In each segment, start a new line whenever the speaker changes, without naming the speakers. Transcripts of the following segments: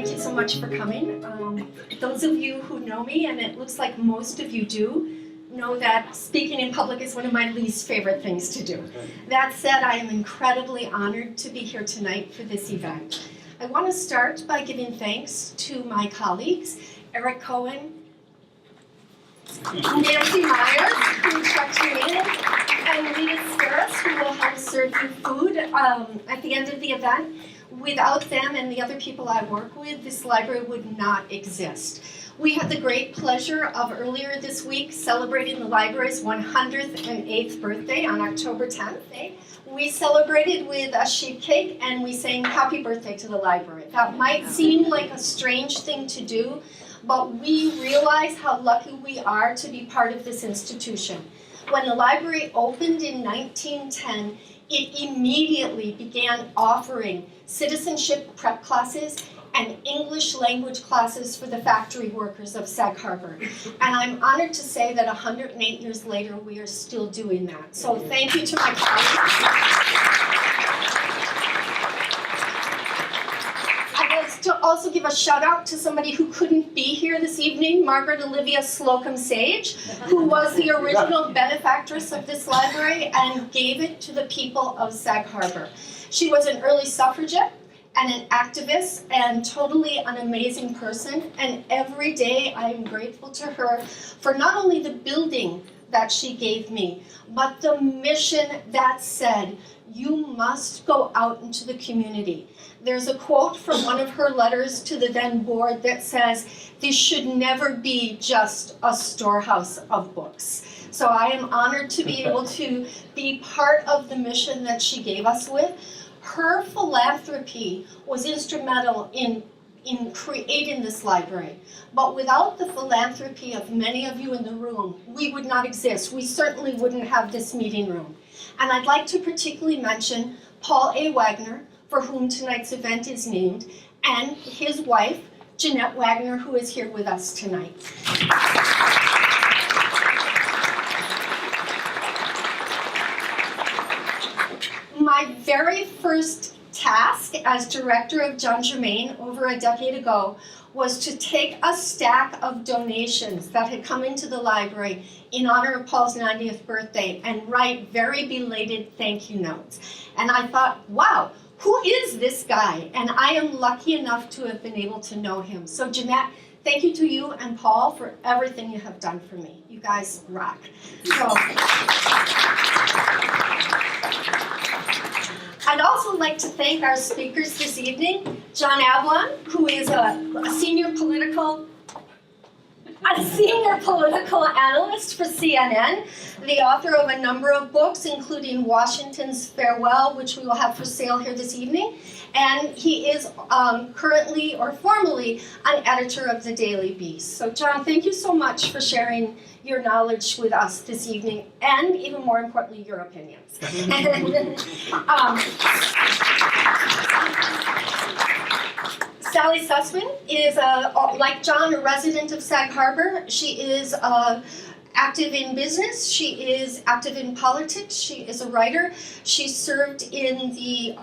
Thank you so much for coming. Those of you who know me, and it looks like most of you do, know that speaking in public is one of my least favorite things to do. That said, I am incredibly honored to be here tonight for this event. I want to start by giving thanks to my colleagues, Eric Cohen, Nancy Myers, who checked you in, and Rita Steris, who will help serve you food at the end of the event. Without them and the other people I work with, this library would not exist. We had the great pleasure of earlier this week celebrating the library's 108th birthday on October 10th. We celebrated with a sheet cake and we sang happy birthday to the library. That might seem like a strange thing to do, but we realize how lucky we are to be part of this institution. When the library opened in 1910, it immediately began offering citizenship prep classes and English language classes for the factory workers of Sag Harbor. And I'm honored to say that 108 years later, we are still doing that. So thank you to my colleagues. I'd like to also give a shout out to somebody who couldn't be here this evening, Margaret Olivia Slocum Sage, who was the original benefactress of this library and gave it to the people of Sag Harbor. She was an early suffragette and an activist and totally an amazing person. And every day I am grateful to her for not only the building that she gave me, but the mission that said, you must go out into the community. There's a quote from one of her letters to the then board that says, this should never be just a storehouse of books. So I am honored to be able to be part of the mission that she gave us with. Her philanthropy was instrumental in creating this library. But without the philanthropy of many of you in the room, we would not exist. We certainly wouldn't have this meeting room. And I'd like to particularly mention Paul A. Wagner, for whom tonight's event is named, and his wife, Jeanette Wagner, who is here with us tonight. My very first task as director of John Jermain over a decade ago was to take a stack of donations that had come into the library in honor of Paul's 90th birthday and write very belated thank you notes. And I thought, wow, who is this guy? And I am lucky enough to have been able to know him. So Jeanette, thank you to you and Paul for everything you have done for me. You guys rock. So, I'd also like to thank our speakers this evening, John Avlon, who is a senior political analyst for CNN, the author of a number of books, including Washington's Farewell, which we will have for sale here this evening. And he is currently, or formerly, an editor of the Daily Beast. So John, thank you so much for sharing your knowledge with us this evening, and even more importantly, your opinions. Sally Susman is, like John, a resident of Sag Harbor. She is active in business. She is active in politics. She is a writer. She served in the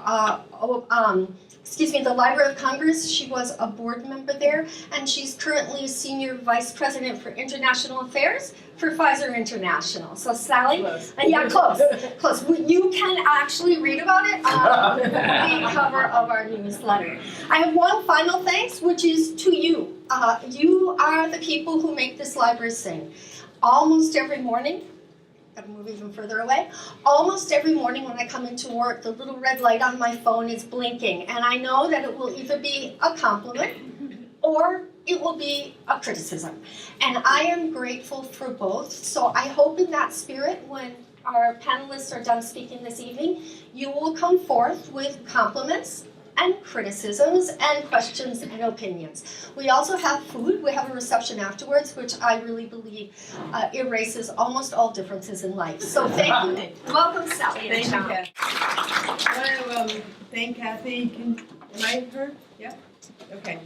the Library of Congress. She was a board member there, and she's currently Senior Vice President for International Affairs for Pfizer International. So Sally, yeah, close. You can actually read about it on the cover of our newsletter. I have one final thanks, which is to you. You are the people who make this library sing. Almost every morning, gotta move even further away. Almost every morning when I come into work, the little red light on my phone is blinking, and I know that it will either be a compliment or it will be a criticism. And I am grateful for both. So I hope in that spirit, when our panelists are done speaking this evening, you will come forth with compliments and criticisms and questions and opinions. We also have food. We have a reception afterwards, which I really believe erases almost all differences in life. So thank you. Welcome, Sally.
Thank you, Kathy. I want to thank Kathy. Am I heard? Yeah? Okay.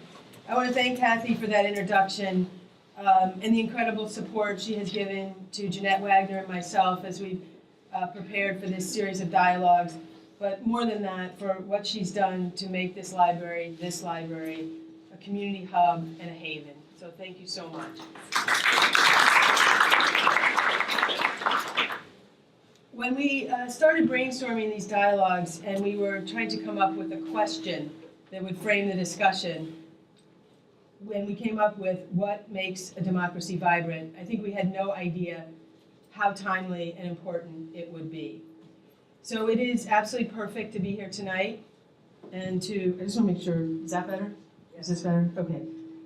I want to thank Kathy for that introduction and the incredible support she has given to Jeanette Wagner and myself as we've prepared for this series of dialogues. But more than that, for what she's done to make this library a community hub, and a haven. So thank you so much. When we started brainstorming these dialogues and we were trying to come up with a question that would frame the discussion, when we came up with what makes a democracy vibrant, I think we had no idea how timely and important it would be. So it is absolutely perfect to be here tonight and to, I just want to make sure, is that better? Is this better? Okay.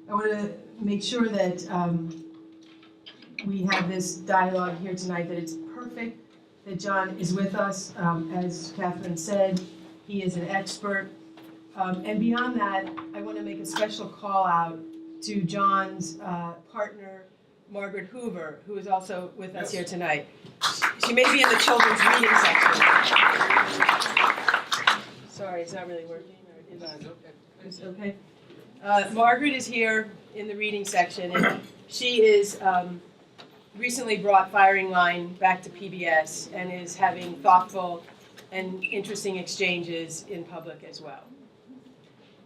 I want to make sure that we have this dialogue here tonight, that it's perfect, that John is with us. As Catherine said, he is an expert. And beyond that, I want to make a special call out to John's partner, Margaret Hoover, who is also with us here tonight. She may be in the children's reading section. Sorry, it's not really working. Or is it? It's okay. Margaret is here in the reading section, and she is recently brought Firing Line back to PBS and is having thoughtful and interesting exchanges in public as well.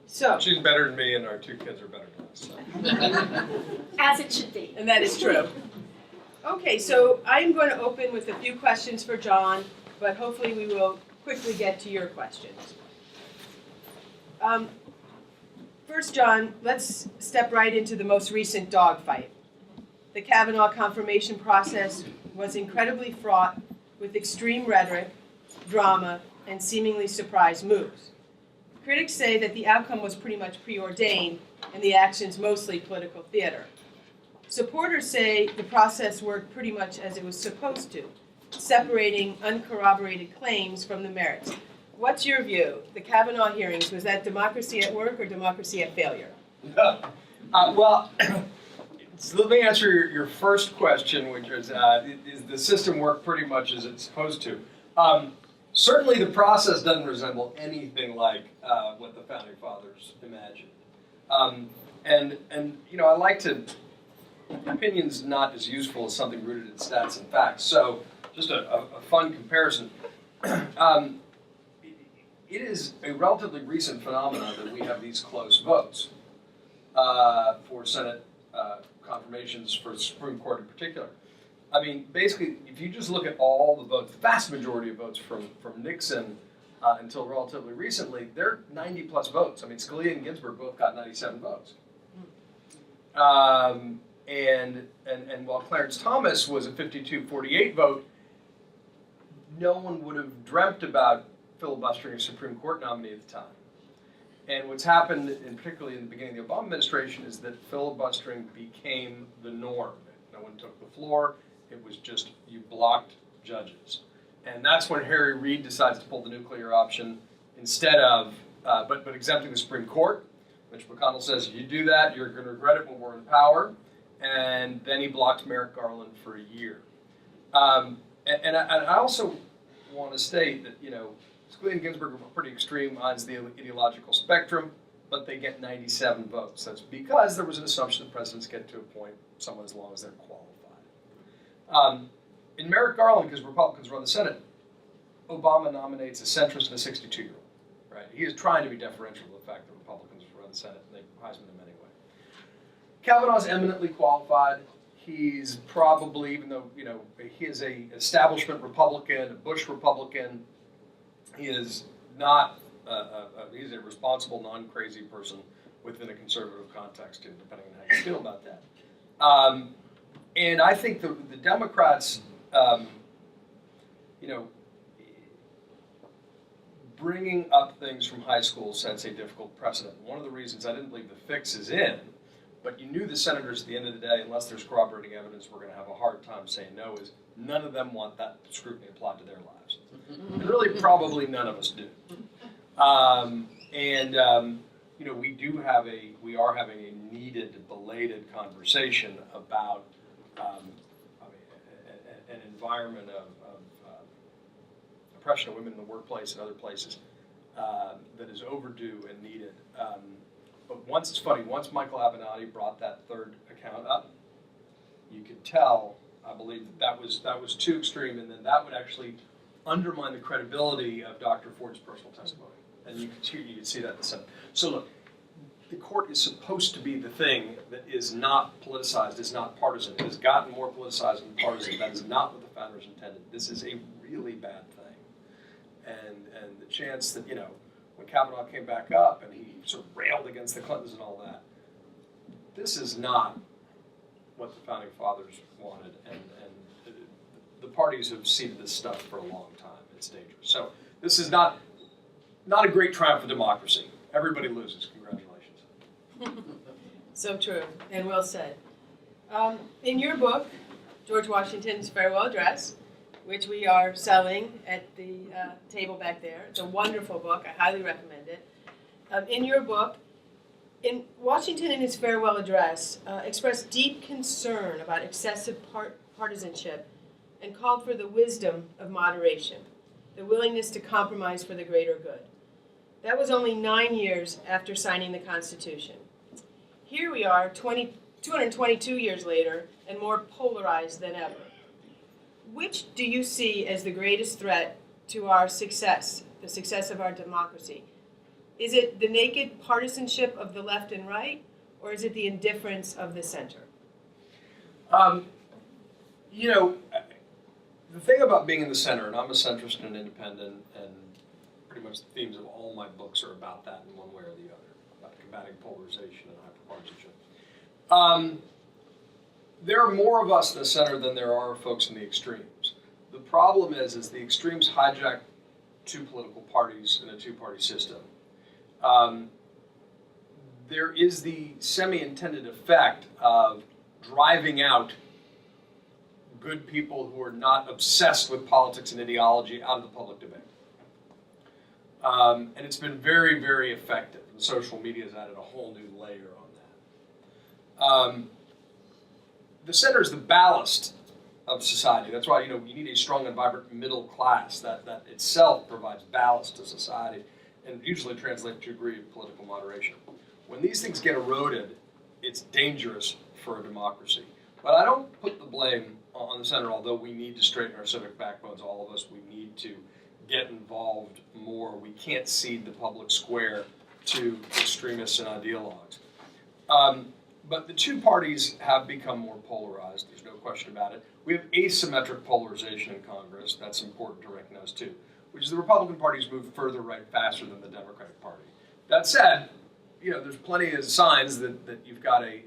So
she's better than me, and our two kids are better than us. So.
As it should be.
And that is true. Okay, so I'm going to open with a few questions for John, but hopefully we will quickly get to your questions. First, John, let's step right into the most recent dogfight. The Cavanaugh confirmation process was incredibly fraught with extreme rhetoric, drama, and seemingly surprise moves. Critics say that the outcome was pretty much preordained and the actions mostly political theater. Supporters say the process worked pretty much as it was supposed to, separating uncorroborated claims from the merits. What's your view? The Cavanaugh hearings, was that democracy at work or democracy at failure?
Well, so let me answer your first question, which is the system work pretty much as it's supposed to? Certainly the process doesn't resemble anything like what the Founding Fathers imagined. And you know, I like to, opinion's not as useful as something rooted in stats and facts. So just a fun comparison. It is a relatively recent phenomenon that we have these close votes for Senate confirmations, for the Supreme Court in particular. I mean, basically, if you just look at all the votes, the vast majority of votes from Nixon until relatively recently, they're 90 plus votes. I mean, Scalia and Ginsburg both got 97 votes. And while Clarence Thomas was a 52-48 vote, no one would have dreamt about filibustering a Supreme Court nominee at the time. And what's happened, and particularly in the beginning of the Obama administration, is that filibustering became the norm. No one took the floor. It was just, you blocked judges. And that's when Harry Reid decides to pull the nuclear option instead of, but exempting the Supreme Court. Mitch McConnell says, if you do that, you're going to regret it when we're in power. And then he blocked Merrick Garland for a year. And I also want to state that, you know, Scalia and Ginsburg were pretty extreme ends of the ideological spectrum, but they get 97 votes. That's because there was an assumption that presidents get to appoint someone as long as they're qualified. In Merrick Garland, because Republicans run the Senate, Obama nominates a centrist and a 62-year-old. Right? He is trying to be deferential to the fact that Republicans run the Senate, and they Heisman him anyway. Kavanaugh's eminently qualified. He's probably, even though, you know, he is a establishment Republican, a Bush Republican, he is not, he's a responsible, non-crazy person within a conservative context, too, depending on how you feel about that. And I think the Democrats, you know, bringing up things from high school sets a difficult precedent. One of the reasons I didn't believe the fix is in, but you knew the senators at the end of the day, unless there's corroborating evidence, were going to have a hard time saying no, is none of them want that scrutiny applied to their lives. And really, probably none of us do. You know, we are having a needed, belated conversation about an environment of oppression of women in the workplace and other places that is overdue and needed. But once Michael Avenatti brought that third account up, you could tell, I believe, that was too extreme, and then that would actually undermine the credibility of Dr. Ford's personal testimony. And you could see that in the Senate. So look, the court is supposed to be the thing that is not politicized, is not partisan. It has gotten more politicized and partisan. That is not what the founders intended. This is a really bad thing. And the chance that, when Cavanaugh came back up and he sort of railed against the Clintons and all that, this is not what the founding fathers wanted. And the parties have seeded this stuff for a long time. It's dangerous. So this is not a great triumph for democracy. Everybody loses. Congratulations.
So true, and well said. In your book, George Washington's Farewell Address, which we are selling at the table back there. It's a wonderful book. I highly recommend it. In your book, Washington in his farewell address expressed deep concern about excessive partisanship and called for the wisdom of moderation, the willingness to compromise for the greater good. That was only 9 years after signing the Constitution. Here we are, 222 years later, and more polarized than ever. Which do you see as the greatest threat to our success, the success of our democracy? Is it the naked partisanship of the left and right, or is it the indifference of the center?
The thing about being in the center, and I'm a centrist and an independent, and pretty much the themes of all my books are about that in one way or the other, about combating polarization and hyperpartisanship. There are more of us in the center than there are folks in the extremes. The problem is the extremes hijack two political parties in a two-party system. There is the semi-intended effect of driving out good people who are not obsessed with politics and ideology out of the public debate. And it's been very, very effective. And social media has added a whole new layer on that. The center is the ballast of society. That's why you need a strong and vibrant middle class that itself provides ballast to society and usually translates to a degree of political moderation. When these things get eroded, it's dangerous for a democracy. But I don't put the blame on the center, although we need to straighten our civic backbones, all of us. We need to get involved more. We can't cede the public square to extremists and ideologues. But the two parties have become more polarized. There's no question about it. We have asymmetric polarization in Congress. That's important to recognize, too, which is the Republican Party's moved further right faster than the Democratic Party. That said, there's plenty of signs that you've got a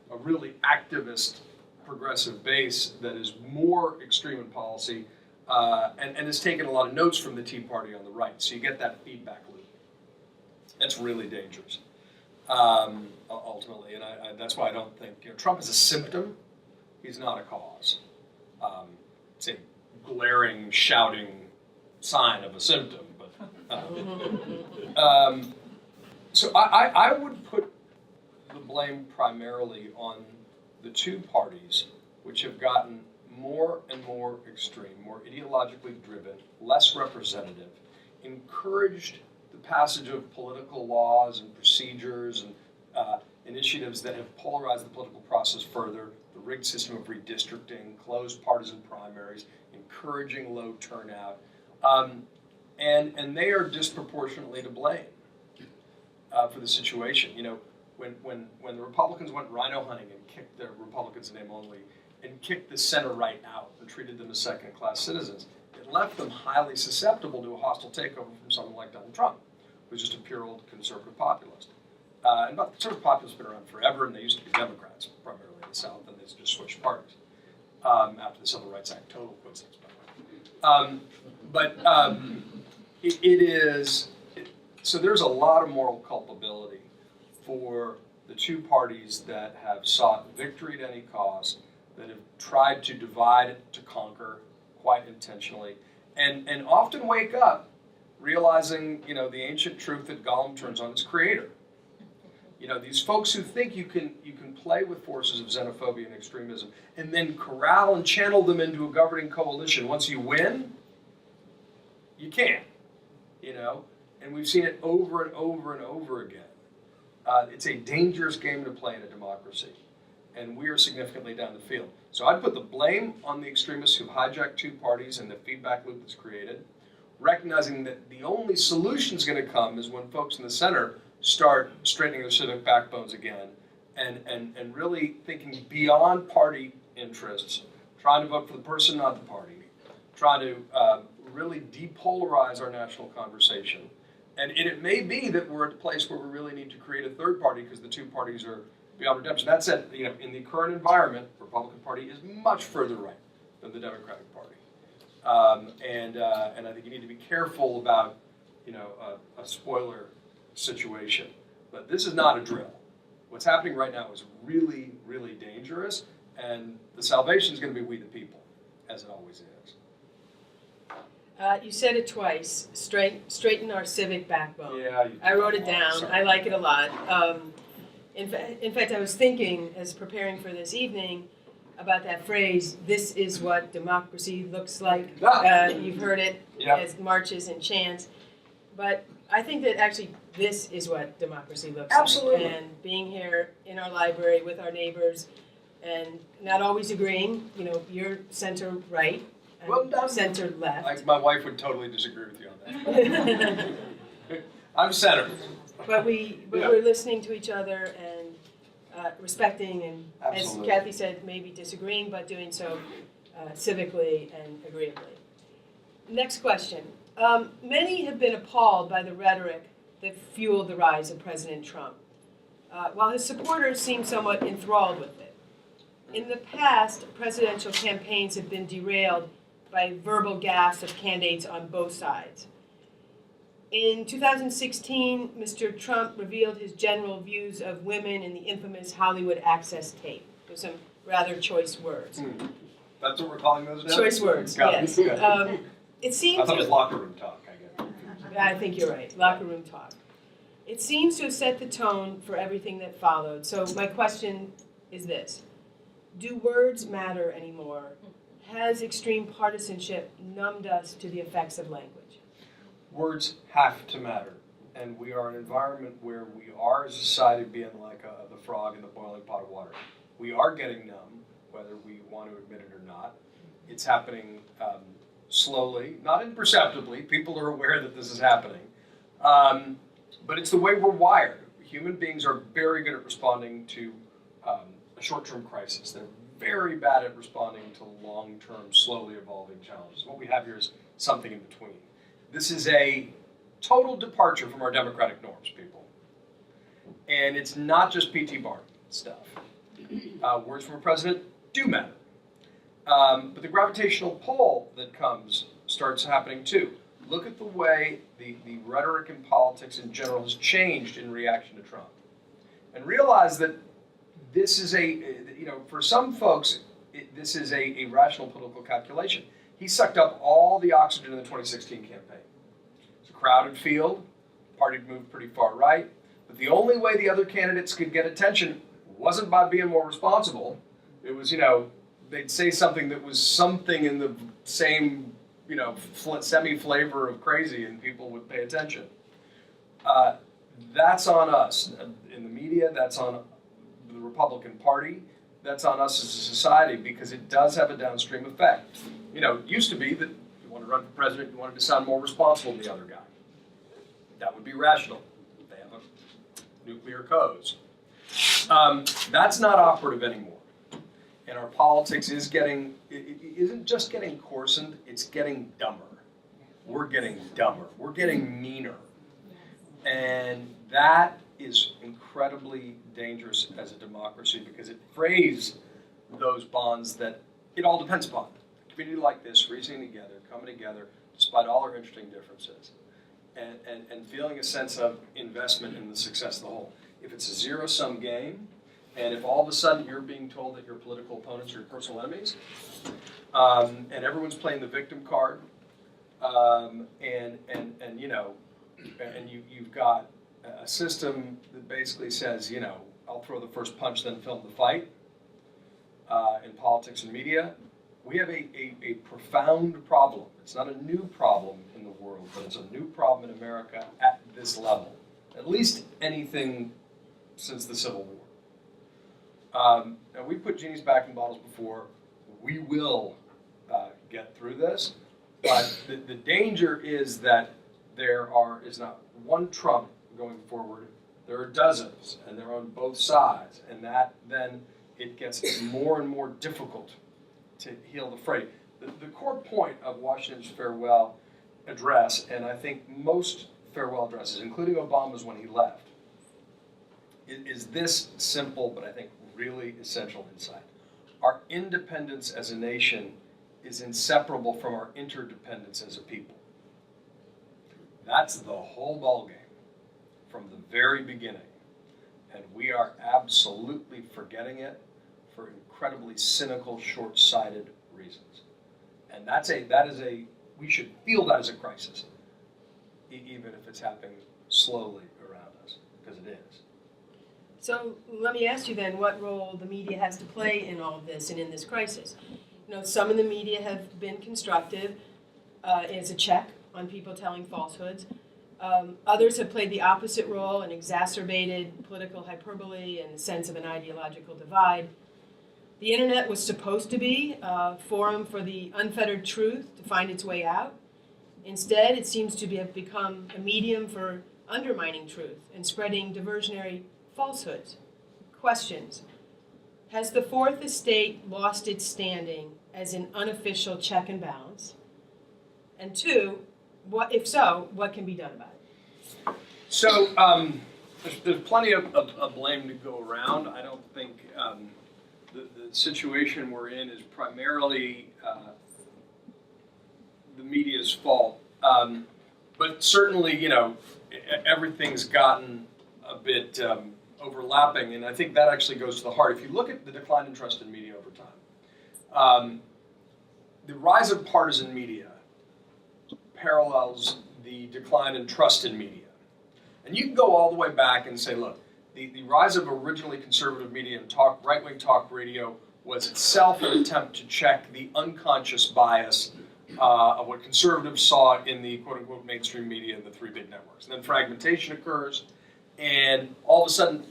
really activist progressive base that is more extreme in policy and has taken a lot of notes from the Tea Party on the right. So you get that feedback loop. That's really dangerous, ultimately. And that's why I don't think Trump is a symptom. He's not a cause. It's a glaring, shouting sign of a symptom. But so I would put the blame primarily on the two parties, which have gotten more and more extreme, more ideologically driven, less representative, encouraged the passage of political laws and procedures and initiatives that have polarized the political process further, the rigged system of redistricting, closed partisan primaries, encouraging low turnout, and they are disproportionately to blame for the situation. When the Republicans went rhino hunting and kicked the Republicans in name only and kicked the center right out and treated them as second-class citizens, it left them highly susceptible to a hostile takeover from someone like Donald Trump, who's just a pure old conservative populist. And but conservative populists have been around forever, and they used to be Democrats, primarily in the South, and they just switched parties after the Civil Rights Act. Total coincidence, by the way. So there's a lot of moral culpability for the two parties that have sought victory at any cost, that have tried to divide to conquer quite intentionally, and often wake up realizing, the ancient truth that Gollum turns on its creator. These folks who think you can play with forces of xenophobia and extremism and then corral and channel them into a governing coalition. Once you win, you can't, and we've seen it over and over and over again. It's a dangerous game to play in a democracy, and we are significantly down the field. So I'd put the blame on the extremists who hijacked two parties and the feedback loop that's created, recognizing that the only solution is going to come is when folks in the center start straightening their civic backbones again and really thinking beyond party interests, trying to vote for the person, not the party, trying to really depolarize our national conversation. And it may be that we're at a place where we really need to create a third party because the two parties are beyond redemption. That said, in the current environment, the Republican Party is much further right than the Democratic Party. And I think you need to be careful about, a spoiler situation. But this is not a drill. What's happening right now is really, really dangerous, and the salvation is going to be we the people, as it always is.
You said it twice, straighten our civic backbone.
Yeah,
I wrote it down.
Sorry.
I like it a lot. In fact, I was thinking, as preparing for this evening, about that phrase, this is what democracy looks like. You've heard it as marches and chants. But I think that actually this is what democracy looks
Absolutely.
like. And being here in our library with our neighbors and not always agreeing, you're center right.
Well done.
Center left.
My wife would totally disagree with you on that. I'm center.
But we're listening to each other and respecting and,
Absolutely.
as Kathy said, maybe disagreeing, but doing so civically and agreeably. Next question. Many have been appalled by the rhetoric that fueled the rise of President Trump, while his supporters seem somewhat enthralled with it. In the past, presidential campaigns have been derailed by verbal gaffes of candidates on both sides. In 2016, Mr. Trump revealed his general views of women in the infamous Hollywood Access tape, with some rather choice words.
That's what we're calling those now?
Choice words,
Got
yes.
it.
It seems
I thought it was locker room talk, I guess.
I think you're right, locker room talk. It seems to have set the tone for everything that followed. So my question is this. Do words matter anymore? Has extreme partisanship numbed us to the effects of language?
Words have to matter. And we are in an environment where we are, as a society, being like the frog in the boiling pot of water. We are getting numb, whether we want to admit it or not. It's happening slowly, not imperceptibly. People are aware that this is happening. But it's the way we're wired. Human beings are very good at responding to a short-term crisis. They're very bad at responding to long-term, slowly evolving challenges. What we have here is something in between. This is a total departure from our democratic norms, people. And it's not just P.T. Barnum stuff. Words from a president do matter. But the gravitational pull that comes starts happening too. Look at the way the rhetoric in politics in general has changed in reaction to Trump. And realize that this is for some folks, this is a rational political calculation. He sucked up all the oxygen in the 2016 campaign. It's a crowded field. The party moved pretty far right. But the only way the other candidates could get attention wasn't by being more responsible. It was, they'd say something that was something in the same, semi-flavor of crazy, and people would pay attention. That's on us in the media. That's on the Republican Party. That's on us as a society because it does have a downstream effect. It used to be that if you want to run for president, you wanted to sound more responsible than the other guy. That would be rational. They have a nuclear codes. That's not operative anymore. And our politics is it isn't just getting coarsened, it's getting dumber. We're getting dumber. We're getting meaner. And that is incredibly dangerous as a democracy because it frays those bonds that it all depends upon. A community like this, reasoning together, coming together, despite all our interesting differences, and feeling a sense of investment in the success of the whole. If it's a zero-sum game, and if all of a sudden you're being told that your political opponents are your personal enemies, and everyone's playing the victim card, and you've got a system that basically says, I'll throw the first punch, then film the fight in politics and media. We have a profound problem. It's not a new problem in the world, but it's a new problem in America at this level. At least anything since the Civil War. And we put genies back in bottles before. We will get through this. But the danger is that there is not one Trump going forward There are dozens, and they're on both sides, and that then it gets more and more difficult to heal the fray. The core point of Washington's farewell address, and I think most farewell addresses, including Obama's when he left, is this simple, but I think really essential insight. Our independence as a nation is inseparable from our interdependence as a people. That's the whole ballgame from the very beginning. And we are absolutely forgetting it for incredibly cynical, short-sighted reasons. And we should feel that as a crisis, even if it's happening slowly around us, because it is.
So let me ask you then, what role the media has to play in all of this and in this crisis? Some in the media have been constructive as a check on people telling falsehoods. Others have played the opposite role and exacerbated political hyperbole and the sense of an ideological divide. The internet was supposed to be a forum for the unfettered truth to find its way out. Instead, it seems to have become a medium for undermining truth and spreading diversionary falsehoods. Questions. Has the Fourth Estate lost its standing as an unofficial check and balance? And two, if so, what can be done about it?
So there's plenty of blame to go around. I don't think the situation we're in is primarily the media's fault. But certainly, everything's gotten a bit overlapping, and I think that actually goes to the heart. If you look at the decline in trust in media over time, the rise of partisan media parallels the decline in trust in media. And you can go all the way back and say, look, the rise of originally conservative media and right-wing talk radio was itself an attempt to check the unconscious bias of what conservatives saw in the quote-unquote mainstream media and the three big networks. And then fragmentation occurs, and all of a sudden,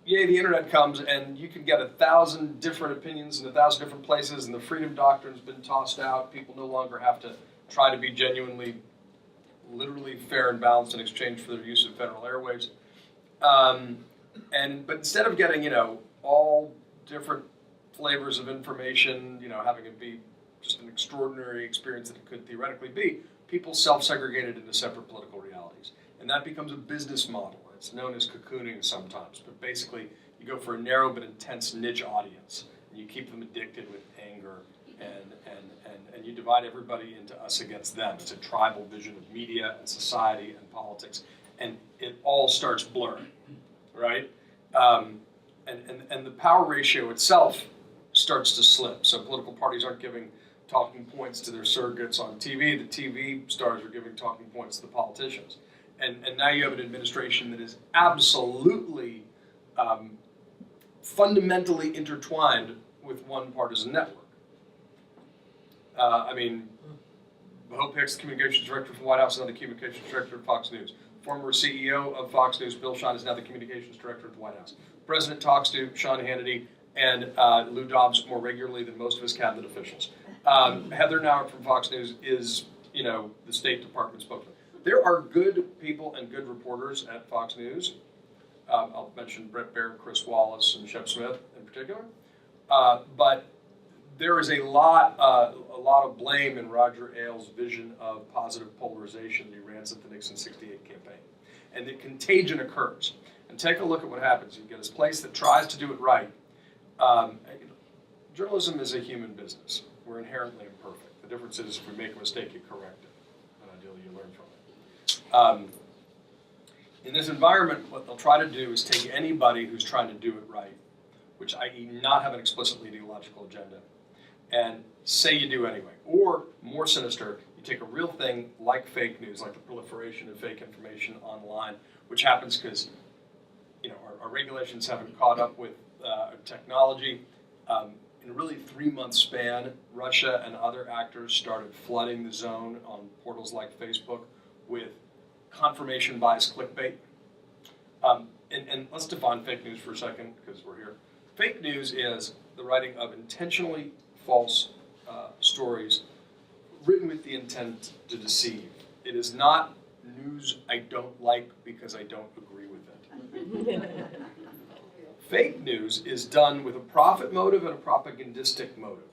yay, the internet comes, and you can get 1,000 different opinions in 1,000 different places, and the freedom doctrine's been tossed out. People no longer have to try to be genuinely, literally fair and balanced in exchange for their use of federal airwaves. But instead of getting, all different flavors of information, having it be just an extraordinary experience that it could theoretically be, people self-segregated into separate political realities. And that becomes a business model. It's known as cocooning sometimes, but basically you go for a narrow but intense niche audience, and you keep them addicted with anger, and you divide everybody into us against them. It's a tribal vision of media and society and politics, and it all starts blurring, right? And the power ratio itself starts to slip. So political parties aren't giving talking points to their surrogates on TV. The TV stars are giving talking points to the politicians. And now you have an administration that is absolutely fundamentally intertwined with one partisan network. Hope Hicks, the communications director for the White House, is now the communications director at Fox News. Former CEO of Fox News, Bill Schein, is now the communications director at the White House. The president talks to Sean Hannity and Lou Dobbs more regularly than most of his cabinet officials. Heather Nauert from Fox News is, the State Department spokesman. There are good people and good reporters at Fox News. I'll mention Brett Baird, Chris Wallace, and Shep Smith in particular. But there is a lot of blame in Roger Ailes' vision of positive polarization that he ran since the Nixon '68 campaign. And the contagion occurs. And take a look at what happens. You get this place that tries to do it right. Journalism is a human business. We're inherently imperfect. The difference is if we make a mistake, you correct it. And ideally, you learn from it. In this environment, what they'll try to do is take anybody who's trying to do it right, which i.e. not have an explicitly ideological agenda, and say you do anyway. Or, more sinister, you take a real thing like fake news, like the proliferation of fake information online, which happens because our regulations haven't caught up with technology. In a really 3-month span, Russia and other actors started flooding the zone on portals like Facebook with confirmation bias clickbait. And let's define fake news for a second, because we're here. Fake news is the writing of intentionally false stories written with the intent to deceive. It is not news I don't like because I don't agree with it. Fake news is done with a profit motive and a propagandistic motive,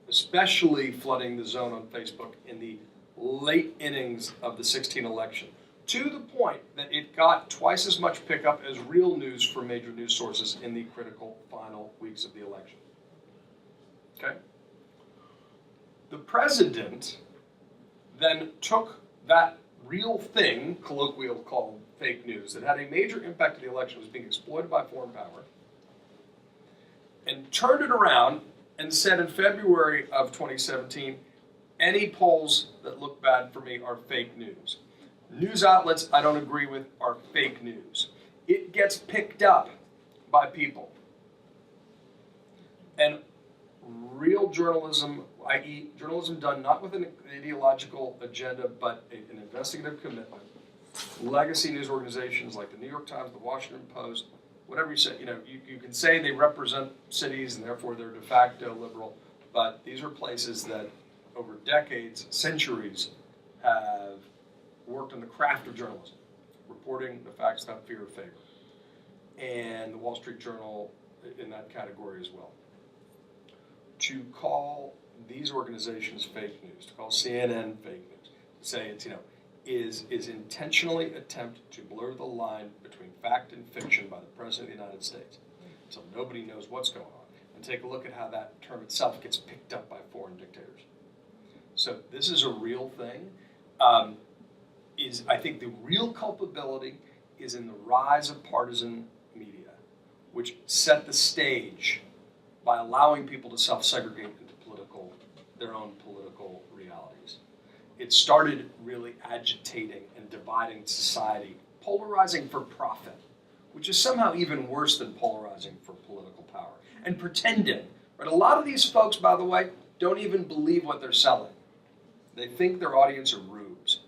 especially flooding the zone on Facebook in the late innings of the 2016 election, to the point that it got twice as much pickup as real news from major news sources in the critical final weeks of the election. Okay? The president then took that real thing, colloquial called fake news, that had a major impact on the election, was being exploited by foreign power, and turned it around and said in February of 2017, any polls that look bad for me are fake news. News outlets I don't agree with are fake news. It gets picked up by people. And real journalism, i.e. journalism done not with an ideological agenda, but an investigative commitment, legacy news organizations like the New York Times, the Washington Post, whatever you say, you can say they represent cities and therefore they're de facto liberal, but these are places that over decades, centuries, have worked on the craft of journalism, reporting the facts without fear of favor. And the Wall Street Journal in that category as well. To call these organizations fake news, to call CNN fake news, to say it's, is intentionally attempt to blur the line between fact and fiction by the President of the United States. So nobody knows what's going on. And take a look at how that term itself gets picked up by foreign dictators. So this is a real thing. I think the real culpability is in the rise of partisan media, which set the stage by allowing people to self-segregate into their own political realities. It started really agitating and dividing society, polarizing for profit, which is somehow even worse than polarizing for political power, and pretending. Right? A lot of these folks, by the way, don't even believe what they're selling. They think their audience are rubes.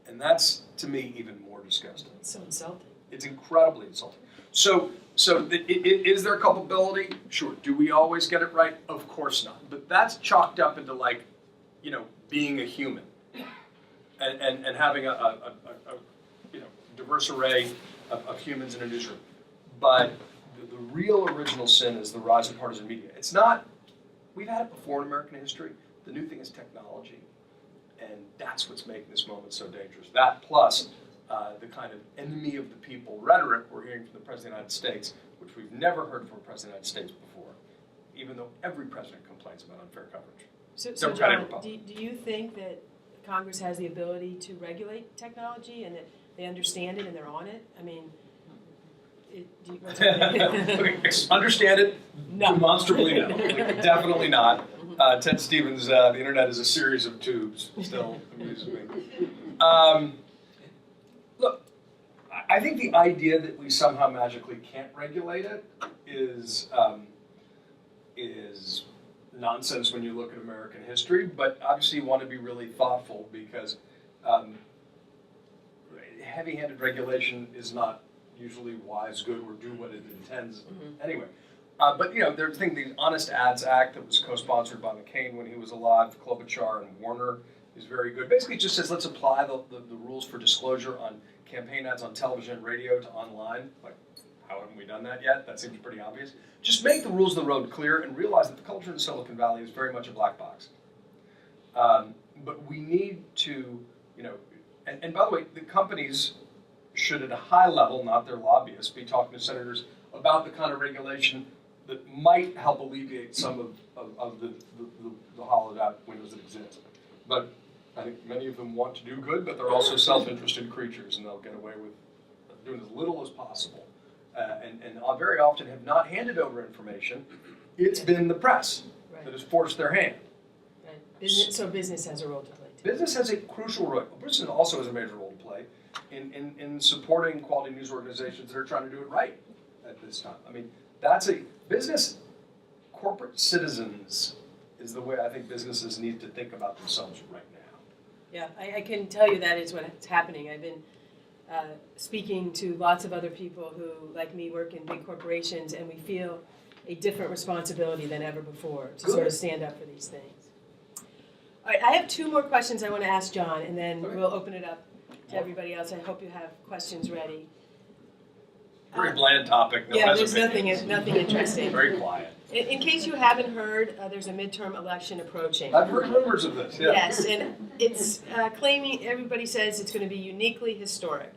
And that's, to me, even more disgusting.
It's so insulting.
It's incredibly insulting. So is there culpability? Sure. Do we always get it right? Of course not. But that's chalked up into being a human and having a diverse array of humans in a newsroom. But the real original sin is the rise of partisan media. It's not, we've had it before in American history. The new thing is technology. And that's what's making this moment so dangerous. That plus the kind of enemy of the people rhetoric we're hearing from the President of the United States, which we've never heard from a President of the United States before, even though every president complains about unfair coverage.
So John, do you think that Congress has the ability to regulate technology and that they understand it and they're on it? I mean,
okay, understand it?
No.
Demonstrably no. Definitely not. Ted Stevens, the internet is a series of tubes, still amuses me. Look, I think the idea that we somehow magically can't regulate it is nonsense when you look at American history, but obviously you want to be really thoughtful because heavy-handed regulation is not usually wise, good, or do what it intends anyway. But there's the Honest Ads Act that was co-sponsored by McCain when he was alive, Klobuchar and Warner is very good. Basically it just says let's apply the rules for disclosure on campaign ads on television and radio to online. Like, how haven't we done that yet? That seems pretty obvious. Just make the rules of the road clear and realize that the culture in Silicon Valley is very much a black box. But we need to, and by the way, the companies should at a high level, not their lobbyists, be talking to senators about the kind of regulation that might help alleviate some of the hollowed out windows that exist. But I think many of them want to do good, but they're also self-interested creatures, and they'll get away with doing as little as possible. And very often have not handed over information. It's been the press that has forced their hand.
Right. So business has a role to play too.
Business has a crucial role. Business also has a major role to play in supporting quality news organizations that are trying to do it right at this time. I mean, that's a business. Corporate citizens is the way I think businesses need to think about themselves right now.
Yeah, I can tell you that is what's happening. I've been speaking to lots of other people who, like me, work in big corporations, and we feel a different responsibility than ever before to sort of stand up for these things. All right, I have two more questions I want to ask John, and then we'll open it up to everybody else. I hope you have questions ready.
Very bland topic. No
Yeah, there's
opinions.
nothing interesting.
Very quiet.
In case you haven't heard, there's a midterm election approaching.
I've heard rumors of this. Yeah.
Yes, and it's claiming, everybody says it's going to be uniquely historic.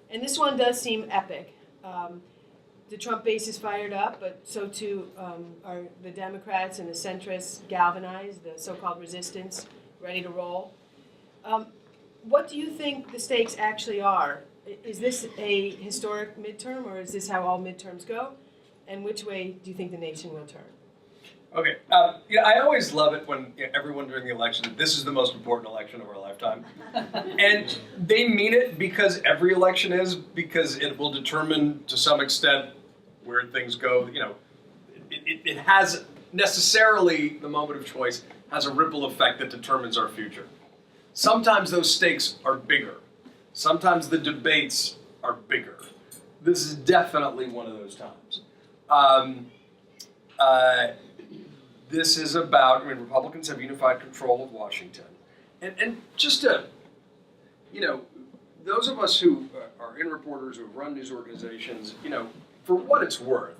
And this one does seem epic. The Trump base is fired up, but so too are the Democrats and the centrists galvanized, the so-called resistance, ready to roll. What do you think the stakes actually are? Is this a historic midterm, or is this how all midterms go? And which way do you think the nation will turn?
Okay. I always love it when everyone during the election, this is the most important election of our lifetime. And they mean it because every election is, because it will determine to some extent where things go. It has necessarily, the moment of choice, has a ripple effect that determines our future. Sometimes those stakes are bigger. Sometimes the debates are bigger. This is definitely one of those times. This is about, Republicans have unified control of Washington. And just to, those of us who are in reporters, who have run news organizations, for what it's worth,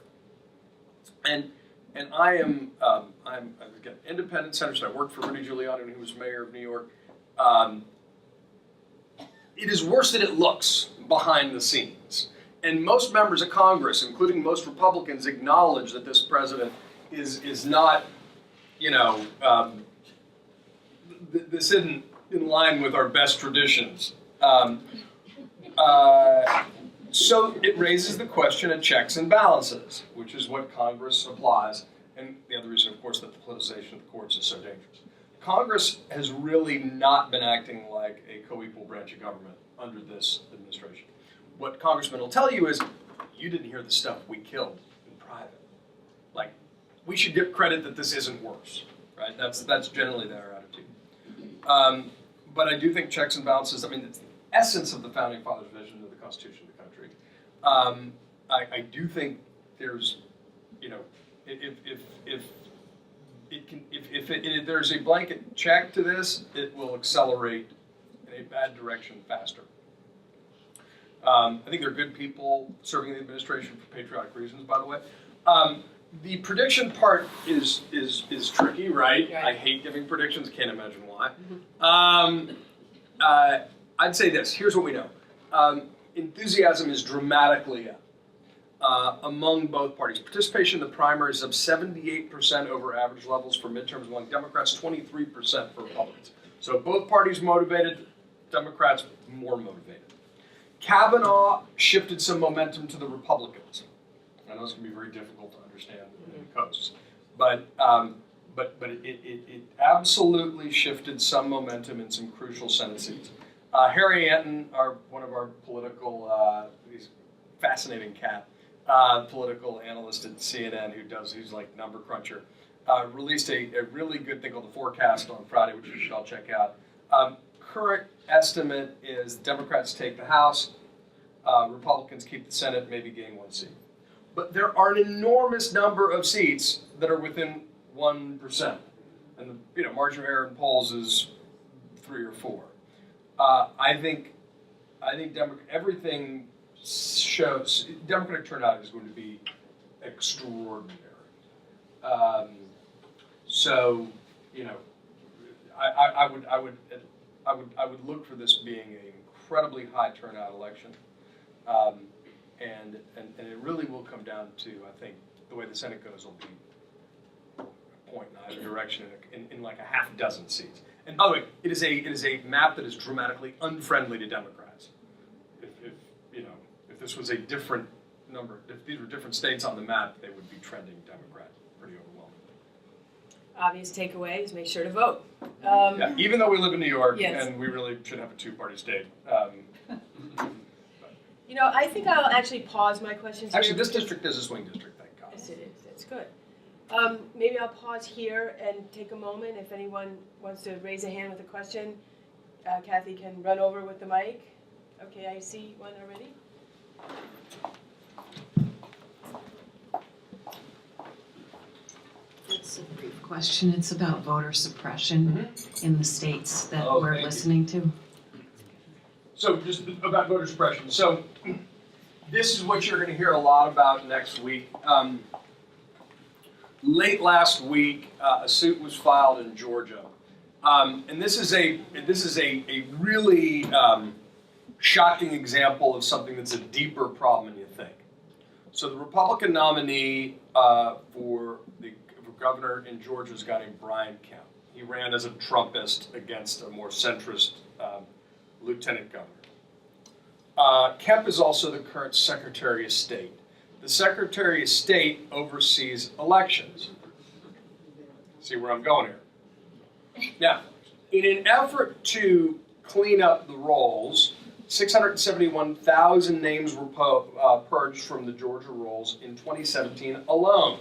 and I'm again, independent senator, I worked for Rudy Giuliani when he was mayor of New York. It is worse than it looks behind the scenes. And most members of Congress, including most Republicans, acknowledge that this president is not, this isn't in line with our best traditions. So it raises the question of checks and balances, which is what Congress applies, and the other reason, of course, that the politicization of the courts is so dangerous. Congress has really not been acting like a co-equal branch of government under this administration. What congressmen will tell you is, you didn't hear the stuff we killed in private. Like, we should give credit that this isn't worse, right? That's generally their attitude. But I do think checks and balances, it's the essence of the Founding Fathers' vision of the Constitution of the country. I do think there's, if there's a blanket check to this, it will accelerate in a bad direction faster. I think they're good people serving the administration for patriotic reasons, by the way. The prediction part is tricky, right? I hate giving predictions, can't imagine why. I'd say this, here's what we know. Enthusiasm is dramatically up among both parties. Participation in the primaries is up 78% over average levels for midterms among Democrats, 23% for Republicans. So both parties motivated, Democrats more motivated. Kavanaugh shifted some momentum to the Republicans. I know it's going to be very difficult to understand in the coasts, but it absolutely shifted some momentum in some crucial Senate seats. Harry Anton, one of our political, he's a fascinating cat, political analyst at CNN who's like number cruncher, released a really good thing called the Forecast on Friday, which you should all check out. Current estimate is Democrats take the House, Republicans keep the Senate, maybe gain one seat. But there are an enormous number of seats that are within 1%, and the margin of error in polls is 3 or 4. I think everything shows Democratic turnout is going to be extraordinary. I would look for this being an incredibly high turnout election, and it really will come down to, I think, the way the Senate goes will be a point in either direction in like a half dozen seats. And by the way, it is a map that is dramatically unfriendly to Democrats. If this was a different number, if these were different states on the map, they would be trending Democrat pretty overwhelmingly.
Obvious takeaway is make sure to vote.
Yeah, even though we live in New York,
yes.
And we really should have a two-party state.
I think I'll actually pause my questions here.
Actually, this district is a swing district, thank God.
Yes, it is. That's good. Maybe I'll pause here and take a moment. If anyone wants to raise a hand with a question, Kathy can run over with the mic. Okay, I see one already.
It's a brief question. It's about voter suppression in the states that we're listening to.
So just about voter suppression. So this is what you're going to hear a lot about next week. Late last week, a suit was filed in Georgia, and this is a really shocking example of something that's a deeper problem than you think. So the Republican nominee for governor in Georgia is a guy named Brian Kemp. He ran as a Trumpist against a more centrist lieutenant governor. Kemp is also the current Secretary of State. The Secretary of State oversees elections. See where I'm going here? Now, in an effort to clean up the rolls, 671,000 names were purged from the Georgia rolls in 2017 alone.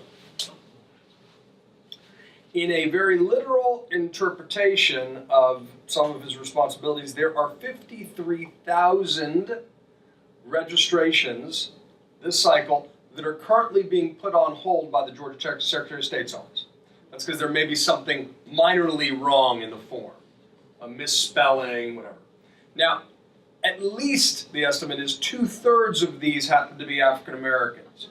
In a very literal interpretation of some of his responsibilities, there are 53,000 registrations this cycle that are currently being put on hold by the Georgia Secretary of State's office. That's because there may be something minorly wrong in the form, a misspelling, whatever. Now, at least the estimate is 2/3 of these happen to be African Americans.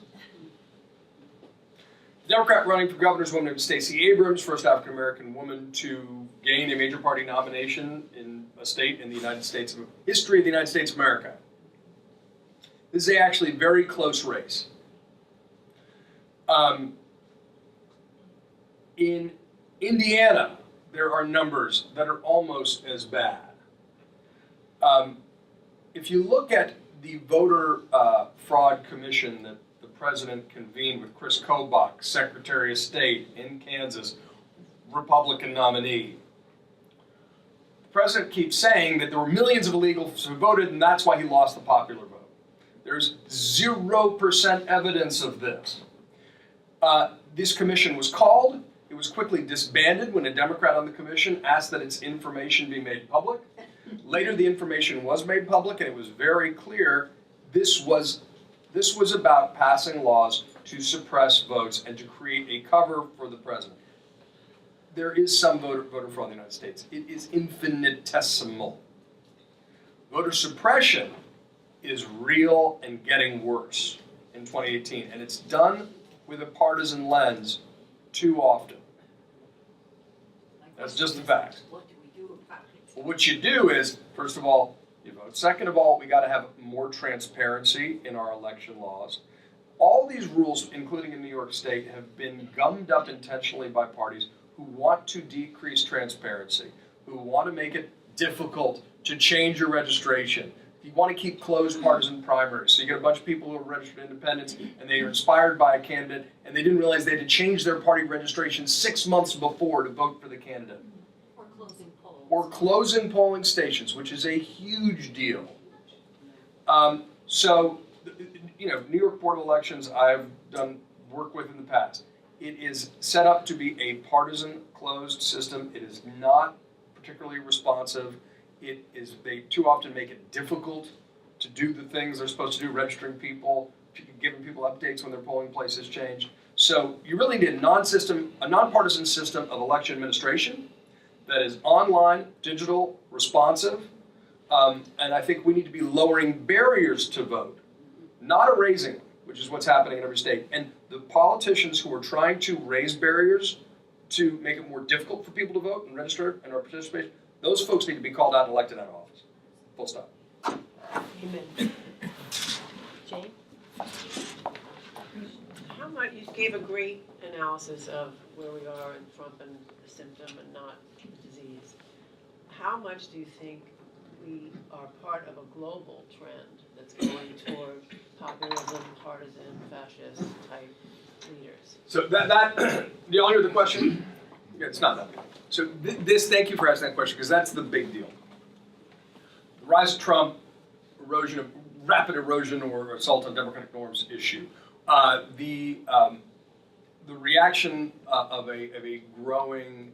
The Democrat running for governor is a woman named Stacey Abrams, first African American woman to gain a major party nomination in a state in the United States, history of the United States of America. This is actually a very close race. In Indiana, there are numbers that are almost as bad. If you look at the voter fraud commission that the president convened with Chris Kobach, Secretary of State in Kansas, Republican nominee, the president keeps saying that there were millions of illegals who voted and that's why he lost the popular vote. There's 0% evidence of this. This commission was called. It was quickly disbanded when a Democrat on the commission asked that its information be made public. Later, the information was made public, and it was very clear this was about passing laws to suppress votes and to create a cover for the president. There is some voter fraud in the United States. It is infinitesimal. Voter suppression is real and getting worse in 2018, and it's done with a partisan lens too often. That's just the fact.
What do we do about it?
Well, what you do is, first of all, you vote. Second of all, we got to have more transparency in our election laws. All these rules, including in New York State, have been gummed up intentionally by parties who want to decrease transparency, who want to make it difficult to change your registration. You want to keep closed partisan primaries. So you get a bunch of people who are registered independents and they are inspired by a candidate and they didn't realize they had to change their party registration 6 months before to vote for the candidate.
Or closing polls.
Or closing polling stations, which is a huge deal. New York Board of Elections I've done work with in the past. It is set up to be a partisan closed system. It is not particularly responsive. They too often make it difficult to do the things they're supposed to do, registering people, giving people updates when their polling places change. So you really need a nonpartisan system of election administration that is online, digital, responsive, and I think we need to be lowering barriers to vote, not erasing them, which is what's happening in every state. And the politicians who are trying to raise barriers to make it more difficult for people to vote and register and participate, those folks need to be called out and elected out of office. Full stop.
Amen. Jane? How much, you gave a great analysis of where we are in Trump and the symptom and not the disease. How much do you think we are part of a global trend that's going toward populism, partisan, fascist type leaders?
So that do y'all hear the question? Yeah, it's not that big. So thank you for asking that question, because that's the big deal. The rise of Trump, rapid erosion or assault on democratic norms issue. The reaction of a growing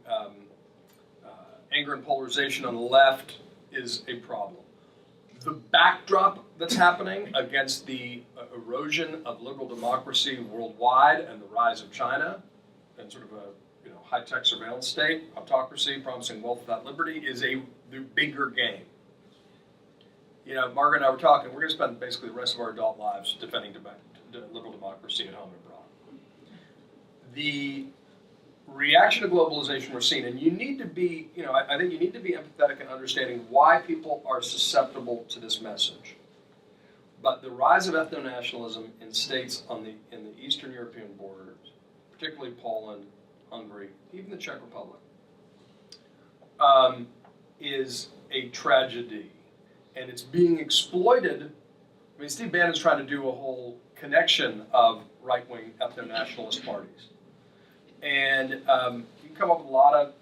anger and polarization on the left is a problem. The backdrop that's happening against the erosion of liberal democracy worldwide and the rise of China and sort of a high-tech surveillance state, autocracy, promising wealth without liberty, is the bigger game. You know, Margaret and I were talking, we're going to spend basically the rest of our adult lives defending liberal democracy at home and abroad. The reaction to globalization we're seeing, and you need to be, you know, I think you need to be empathetic in understanding why people are susceptible to this message. But the rise of ethno-nationalism in states in the Eastern European borders, particularly Poland, Hungary, even the Czech Republic, is a tragedy. And it's being exploited. I mean, Steve Bannon's trying to do a whole connection of right-wing ethno-nationalist parties. And you can come up with a lot of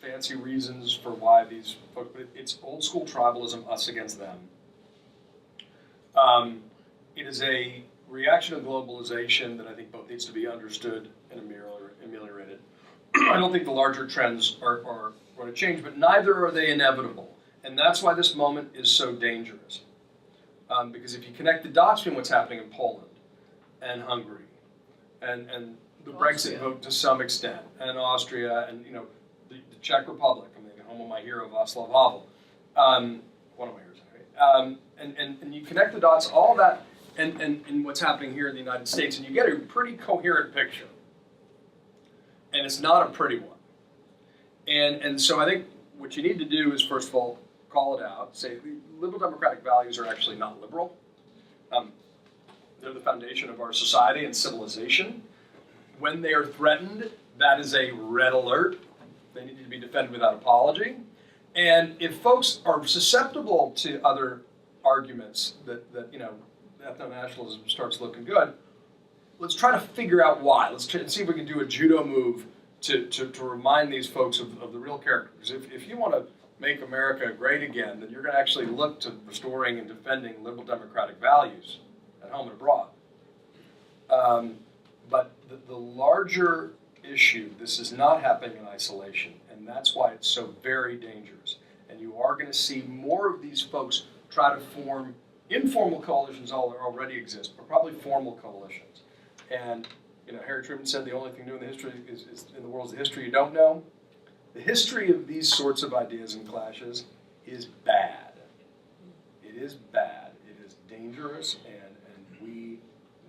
fancy reasons for why these folks, but it's old school tribalism, us against them. It is a reaction to globalization that I think both needs to be understood and ameliorated. I don't think the larger trends are going to change, but neither are they inevitable. And that's why this moment is so dangerous. Because if you connect the dots between what's happening in Poland and Hungary and the Brexit vote to some extent, and Austria, and you know the Czech Republic, I mean, home of my hero Václav Havel, one of my heroes, anyway. And you connect the dots, all that, and what's happening here in the United States, and you get a pretty coherent picture. And it's not a pretty one. And so I think what you need to do is, first of all, call it out. Say liberal democratic values are actually not liberal. They're the foundation of our society and civilization. When they are threatened, that is a red alert. They need to be defended without apology. And if folks are susceptible to other arguments that you know, ethno-nationalism starts looking good, let's try to figure out why. Let's try and see if we can do a judo move to remind these folks of the real character. Because if you want to make America great again, then you're going to actually look to restoring and defending liberal democratic values at home and abroad. But the larger issue, this is not happening in isolation, and that's why it's so very dangerous. And you are going to see more of these folks try to form informal coalitions already exist, but probably formal coalitions. And you know, Harry Truman said the only thing new in the history is in the world is the history you don't know. The history of these sorts of ideas and clashes is bad. It is bad. It is dangerous, and we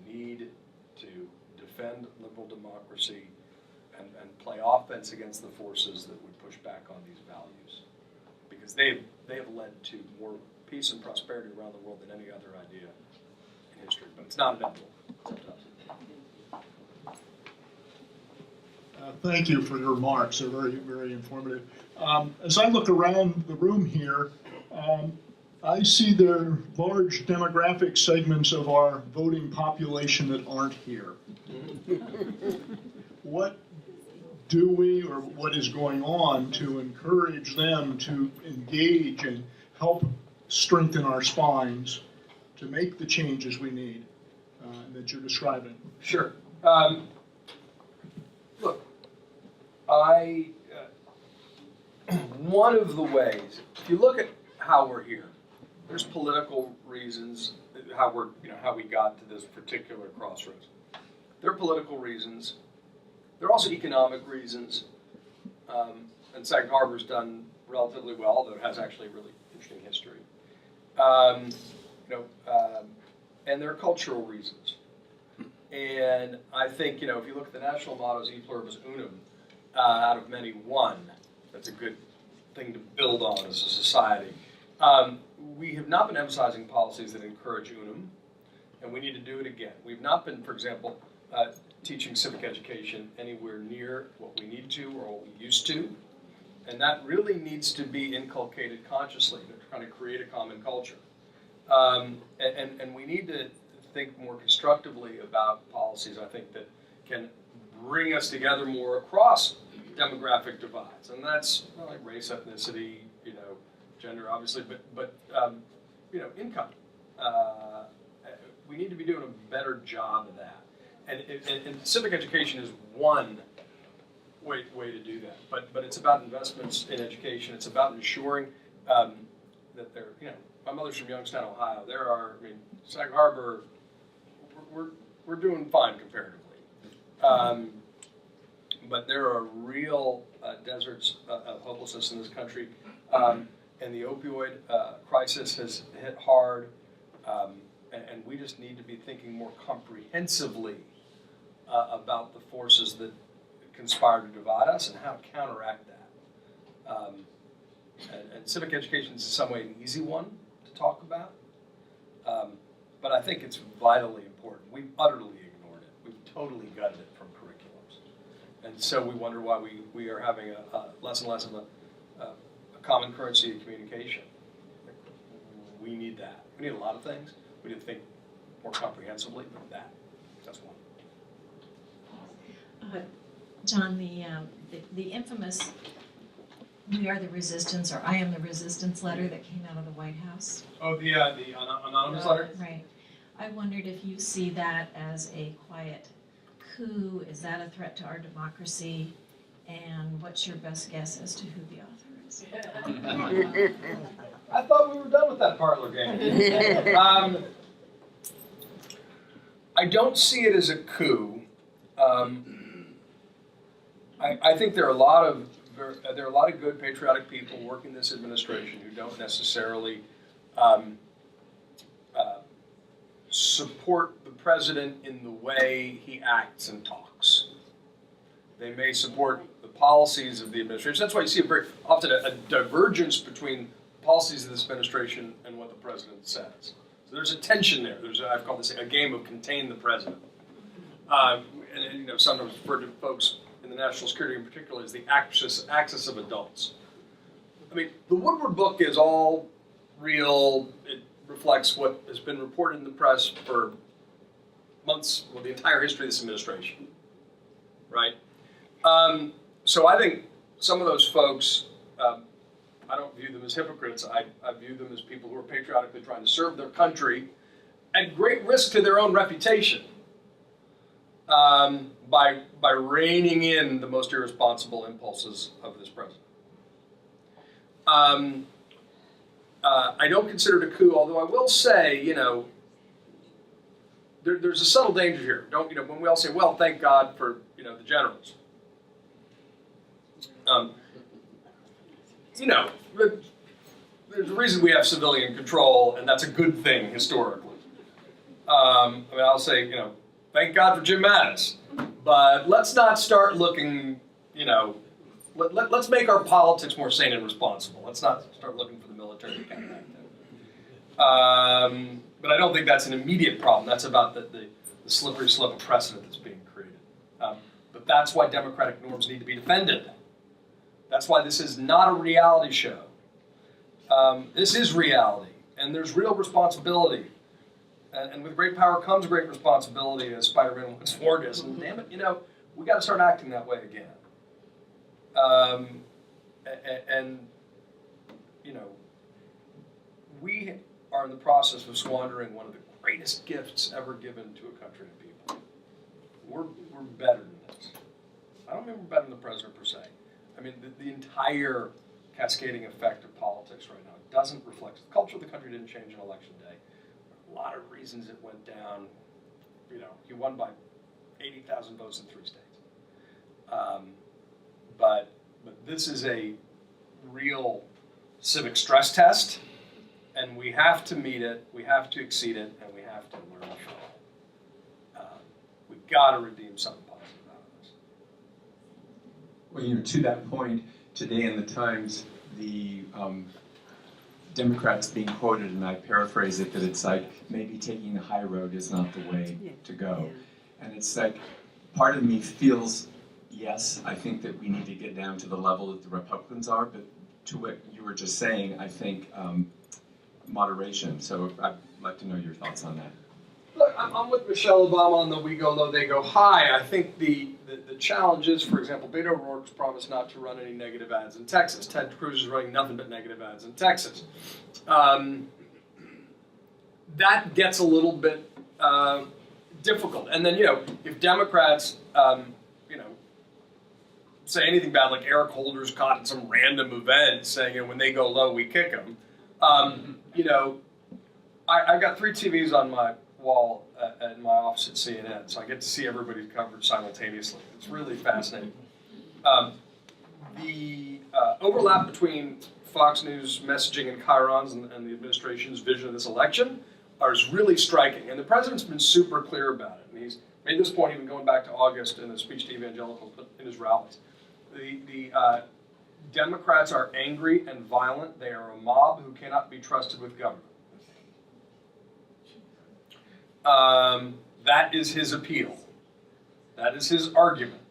need to defend liberal democracy and play offense against the forces that would push back on these values, because they have led to more peace and prosperity around the world than any other idea in history. But it's not inevitable.
Thank you for your remarks. They're very, very informative. As I look around the room here, I see there are large demographic segments of our voting population that aren't here. What do we, or what is going on to encourage them to engage and help strengthen our spines to make the changes we need that you're describing?
Sure. Look, one of the ways, if you look at how we're here, there's political reasons how we got to this particular crossroads. There are political reasons. There are also economic reasons. And Sag Harbor's done relatively well, although it has actually a really interesting history. And there are cultural reasons. And I think, if you look at the national mottos, E pluribus unum, out of many one, that's a good thing to build on as a society. We have not been emphasizing policies that encourage unum, and we need to do it again. We've not been, for example, teaching civic education anywhere near what we need to or what we used to, and that really needs to be inculcated consciously to kind of create a common culture. And we need to think more constructively about policies, I think, that can bring us together more across demographic divides, and that's like race, ethnicity, gender, obviously, but income. We need to be doing a better job of that, and civic education is one way to do that. But it's about investments in education. It's about ensuring that there. My mother's from Youngstown, Ohio. Sag Harbor. We're doing fine comparatively, but there are real deserts of hopelessness in this country. and the opioid crisis has hit hard, and we just need to be thinking more comprehensively about the forces that conspire to divide us and how to counteract that. And civic education is in some way an easy one to talk about, but I think it's vitally important. We've utterly ignored it. We've totally gutted it from curriculums. And so we wonder why we are having a less and less of a common currency of communication. We need that. We need a lot of things. We need to think more comprehensively, but that's one.
John, the infamous "We Are the Resistance" or "I Am the Resistance" letter that came out of the White House.
Oh, the anonymous letter?
Right. I wondered if you see that as a quiet coup. Is that a threat to our democracy? And what's your best guess as to who the author is?
I thought we were done with that parlor game. I don't see it as a coup. I think there are a lot of good patriotic people working this administration who don't necessarily support the president in the way he acts and talks. They may support the policies of the administration. That's why you see very often a divergence between policies of this administration and what the president says. So there's a tension there. I've called this a game of contain the president. And sometimes referred to folks in the national security in particular as the axis of adults. I mean, the Woodward book is all real. It reflects what has been reported in the press for months, the entire history of this administration, right? So I think some of those folks, I don't view them as hypocrites. I view them as people who are patriotically trying to serve their country at great risk to their own reputation by reining in the most irresponsible impulses of this president. I don't consider it a coup, although I will say, there's a subtle danger here. When we all say, well, thank God for, the generals. There's a reason we have civilian control, and that's a good thing historically. I'll say, thank God for Jim Mattis, but let's not start looking, let's make our politics more sane and responsible. Let's not start looking for the military to counteract that. But I don't think that's an immediate problem. That's about the slippery slope precedent that's being created. But that's why democratic norms need to be defended. That's why this is not a reality show. This is reality, and there's real responsibility. And with great power comes great responsibility, as Spider-Man once warned us. And damn it, we got to start acting that way again. We are in the process of squandering one of the greatest gifts ever given to a country and people. We're better than this. I don't mean we're better than the president per se. I mean, the entire cascading effect of politics right now doesn't reflect. The culture of the country didn't change on election day. A lot of reasons it went down. He won by 80,000 votes in 3 states. But this is a real civic stress test, and we have to meet it, we have to exceed it, and we have to learn from it. We've got to redeem something positive out of this.
Well, to that point, today in the Times, the Democrats being quoted, and I paraphrase it, that it's like maybe taking the high road is not the way to go. And it's like, part of me feels, yes, I think that we need to get down to the level that the Republicans are, but to what you were just saying, I think moderation. So I'd like to know your thoughts on that.
Look, I'm with Michelle Obama on the we go low, they go high. I think the challenge is, for example, Beto O'Rourke's promised not to run any negative ads in Texas. Ted Cruz is running nothing but negative ads in Texas. That gets a little bit difficult. And then, if Democrats, say anything bad, like Eric Holder's caught in some random event saying, when they go low, we kick them. I've got 3 TVs on my wall in my office at CNN, so I get to see everybody's coverage simultaneously. It's really fascinating. The overlap between Fox News messaging and chyrons and the administration's vision of this election is really striking. And the president's been super clear about it. And he's made this point even going back to August in his speech to evangelicals, but in his rallies. The Democrats are angry and violent. They are a mob who cannot be trusted with government. That is his appeal. That is his argument.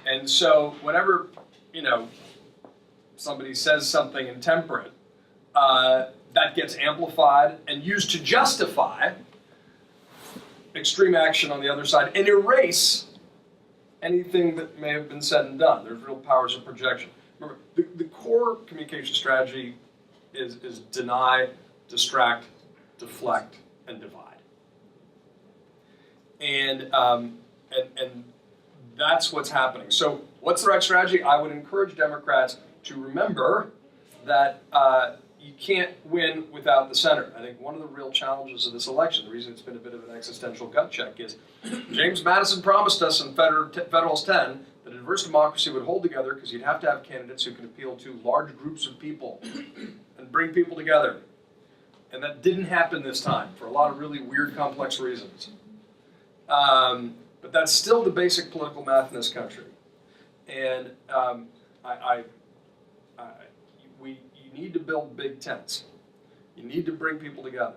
And so whenever, somebody says something intemperate, that gets amplified and used to justify extreme action on the other side and erase anything that may have been said and done. There's real powers of projection. Remember, the core communication strategy is deny, distract, deflect, and divide. And that's what's happening. So what's the right strategy? I would encourage Democrats to remember that you can't win without the center. I think one of the real challenges of this election, the reason it's been a bit of an existential gut check, is James Madison promised us in Federalist 10 that a diverse democracy would hold together because you'd have to have candidates who can appeal to large groups of people and bring people together. And that didn't happen this time for a lot of really weird, complex reasons. But that's still the basic political math in this country. And you need to build big tents. You need to bring people together.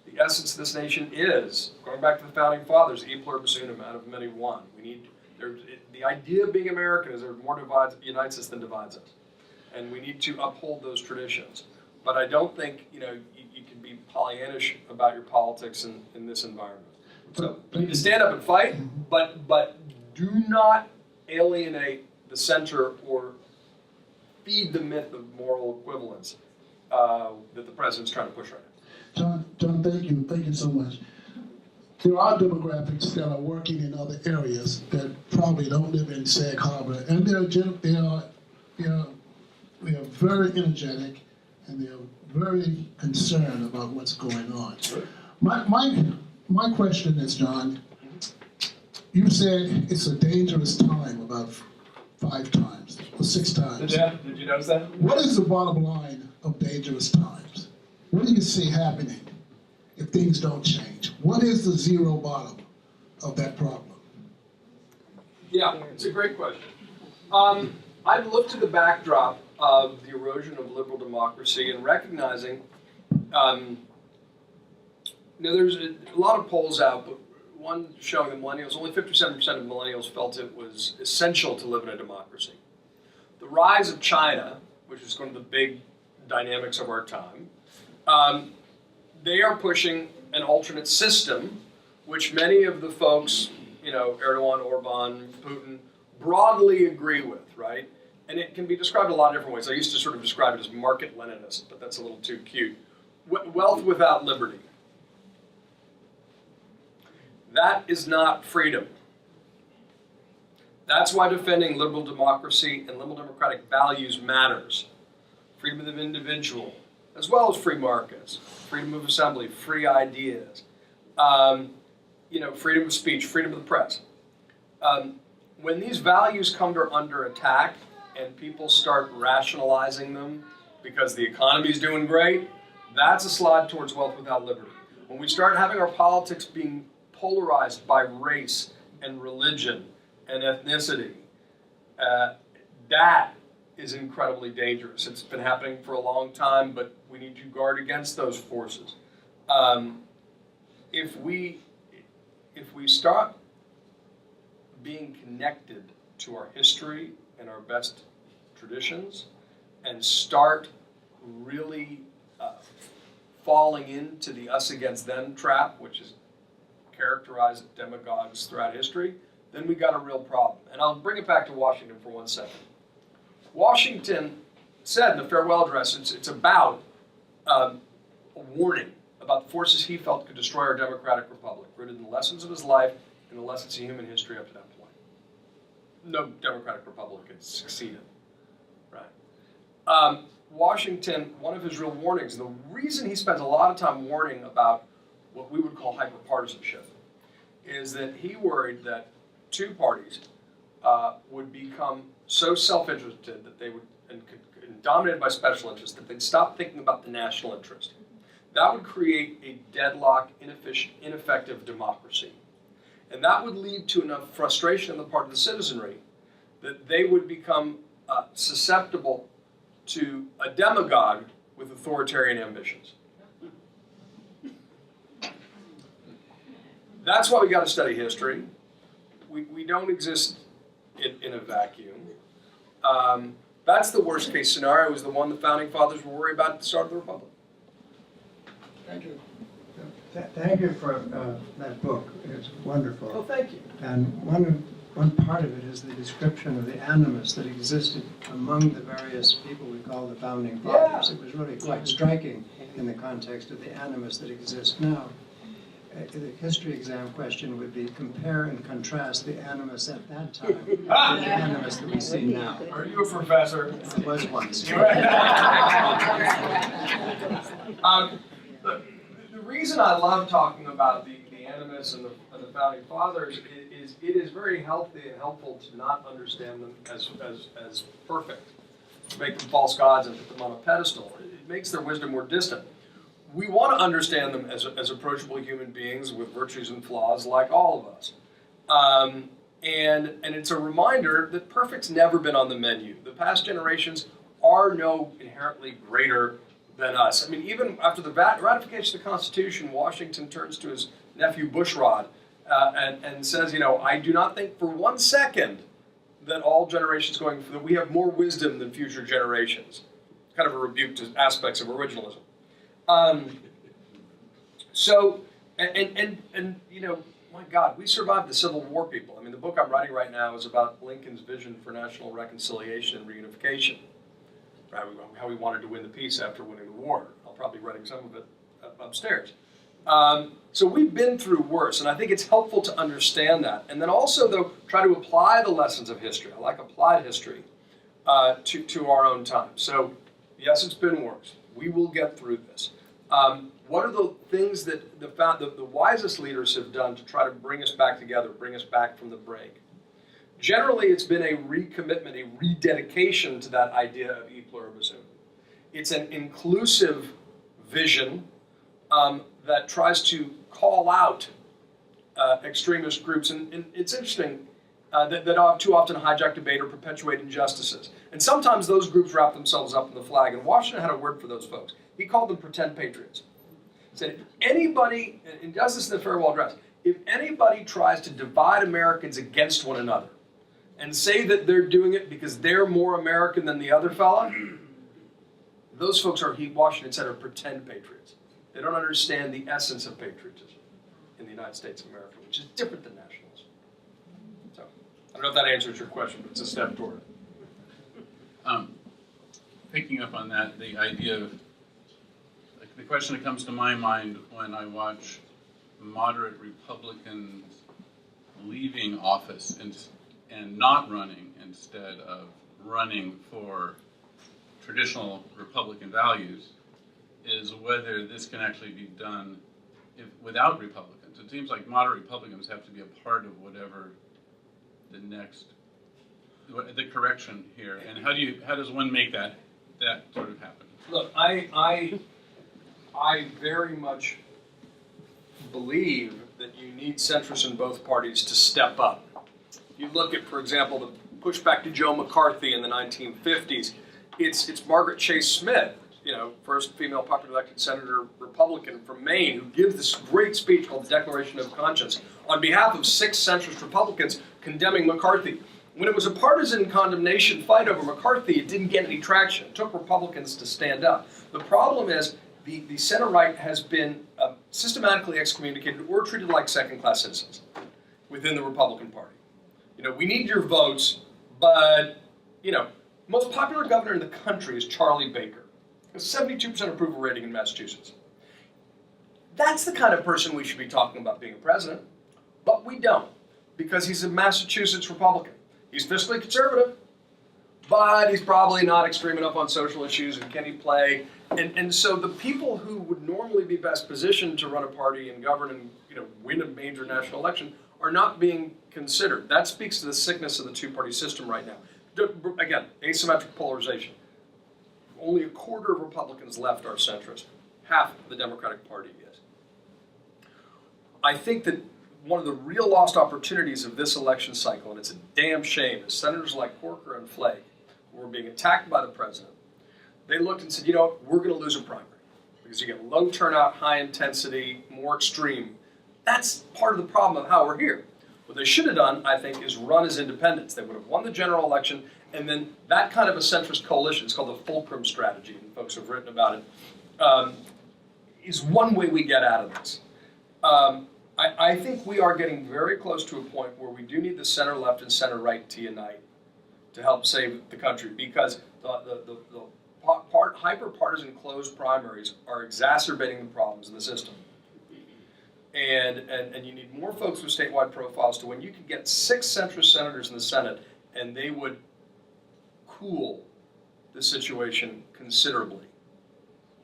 The essence of this nation is, going back to the founding fathers, e pluribus unum, out of many one. The idea of being American is there more unites us than divides us. And we need to uphold those traditions. But I don't think you can be Pollyannish about your politics in this environment. So you need to stand up and fight, but do not alienate the center or feed the myth of moral equivalence that the president's trying to push right now.
John, thank you. Thank you so much. There are demographics that are working in other areas that probably don't live in Sag Harbor, and they are very energetic and they are very concerned about what's going on.
Sure.
My question is, John, you said it's a dangerous time about 5 times or 6 times.
Did you notice that?
What is the bottom line of dangerous times? What do you see happening if things don't change? What is the zero bottom of that problem?
Yeah, it's a great question. I've looked at the backdrop of the erosion of liberal democracy and recognizing, there's a lot of polls out, but one showing that only 57% of millennials felt it was essential to live in a democracy. The rise of China, which is one of the big dynamics of our time, they are pushing an alternate system, which many of the folks, Erdogan, Orban, Putin, broadly agree with, right? And it can be described a lot of different ways. I used to sort of describe it as market Leninism, but that's a little too cute. Wealth without liberty. That is not freedom. That's why defending liberal democracy and liberal democratic values matters. Freedom of the individual, as well as free markets, freedom of assembly, free ideas, freedom of speech, freedom of the press. When these values come under attack and people start rationalizing them because the economy is doing great, that's a slide towards wealth without liberty. When we start having our politics being polarized by race and religion and ethnicity, that is incredibly dangerous. It's been happening for a long time, but we need to guard against those forces. If we start being connected to our history and our best traditions and start really falling into the us against them trap, which is characterized demagogues throughout history, then we got a real problem. And I'll bring it back to Washington for 1 second. Washington said in the farewell address, it's about a warning about the forces he felt could destroy our democratic republic, rooted in the lessons of his life and the lessons of human history up to that point. No democratic republic had succeeded, right? Washington, one of his real warnings, the reason he spends a lot of time warning about what we would call hyperpartisanship, is that he worried that 2 parties would become so self-interested that they would and could and dominated by special interests, that they'd stop thinking about the national interest. That would create a deadlock, inefficient, ineffective democracy. And that would lead to enough frustration on the part of the citizenry that they would become susceptible to a demagogue with authoritarian ambitions. That's why we got to study history. We don't exist in a vacuum. That's the worst case scenario, is the one the founding fathers were worried about at the start of the Republic.
Thank you.
Thank you for that book. It's wonderful.
Oh, thank you.
And one part of it is the description of the animus that existed among the various people we call the founding fathers. It was really quite striking in the context of the animus that exists now. The history exam question would be compare and contrast the animus at that time with the animus that we see now.
Are you a professor?
I was once.
The reason I love talking about the animus and the founding fathers is it is very healthy and helpful to not understand them as perfect, to make them false gods and put them on a pedestal. It makes their wisdom more distant. We want to understand them as approachable human beings with virtues and flaws like all of us. And it's a reminder that perfect's never been on the menu. The past generations are no inherently greater than us. I mean, even after the ratification of the Constitution, Washington turns to his nephew Bushrod and says, you know, I do not think for 1 second that all generations that we have more wisdom than future generations. Kind of a rebuke to aspects of originalism. And you know, my God, we survived the Civil War, people. I mean, the book I'm writing right now is about Lincoln's vision for national reconciliation and reunification. Right, how he wanted to win the peace after winning the war. I'll probably be writing some of it upstairs. So we've been through worse, and I think it's helpful to understand that. And then also, though, try to apply the lessons of history. I like applied history to our own time. So, yes, it's been worse. We will get through this. What are the things that the wisest leaders have done to try to bring us back together, bring us back from the brink? Generally, it's been a recommitment, a rededication to that idea of e pluribus unum. It's an inclusive vision that tries to call out extremist groups. And it's interesting that too often hijack debate or perpetuate injustices. And sometimes those groups wrap themselves up in the flag. And Washington had a word for those folks. He called them pretend patriots. He said, if anybody, in Justice in the Farewell Address, if anybody tries to divide Americans against one another and say that they're doing it because they're more American than the other fella, those folks are, Washington said, are pretend patriots. They don't understand the essence of patriotism in the United States of America, which is different than nationalism. So, I don't know if that answers your question, but it's a step toward it.
Picking up on that, the idea of, like, the question that comes to my mind when I watch moderate Republicans leaving office and not running instead of running for traditional Republican values is whether this can actually be done without Republicans. It seems like moderate Republicans have to be a part of whatever the correction here. And how does one make that sort of happen?
Look, I very much believe that you need centrists in both parties to step up. You look at, for example, the pushback to Joe McCarthy in the 1950s. It's Margaret Chase Smith, you know, first female popularly elected senator Republican from Maine, who gives this great speech called the Declaration of Conscience on behalf of 6 centrist Republicans condemning McCarthy. When it was a partisan condemnation fight over McCarthy, it didn't get any traction. It took Republicans to stand up. The problem is the center-right has been systematically excommunicated or treated like second-class citizens within the Republican Party. You know, we need your votes, but, you know, most popular governor in the country is Charlie Baker. A 72% approval rating in Massachusetts. That's the kind of person we should be talking about being a president, but we don't, because he's a Massachusetts Republican. He's fiscally conservative, but he's probably not extreme enough on social issues, and can he play? And so the people who would normally be best positioned to run a party and govern and, you know, win a major national election are not being considered. That speaks to the sickness of the two-party system right now. Again, asymmetric polarization. only a quarter of Republicans left are centrist. Half the Democratic Party is. I think that one of the real lost opportunities of this election cycle, and it's a damn shame, is senators like Corker and Flake, who were being attacked by the president. They looked and said, you know, we're going to lose a primary because you get low turnout, high intensity, more extreme. That's part of the problem of how we're here. What they should have done, I think, is run as independents. They would have won the general election, and then that kind of a centrist coalition, it's called the Fulcrum strategy, and folks have written about it, is one way we get out of this. I think we are getting very close to a point where we do need the center left and center right to unite to help save the country, because the hyper-partisan closed primaries are exacerbating the problems in the system. And you need more folks with statewide profiles to when you can get 6 centrist senators in the Senate, and they would cool the situation considerably.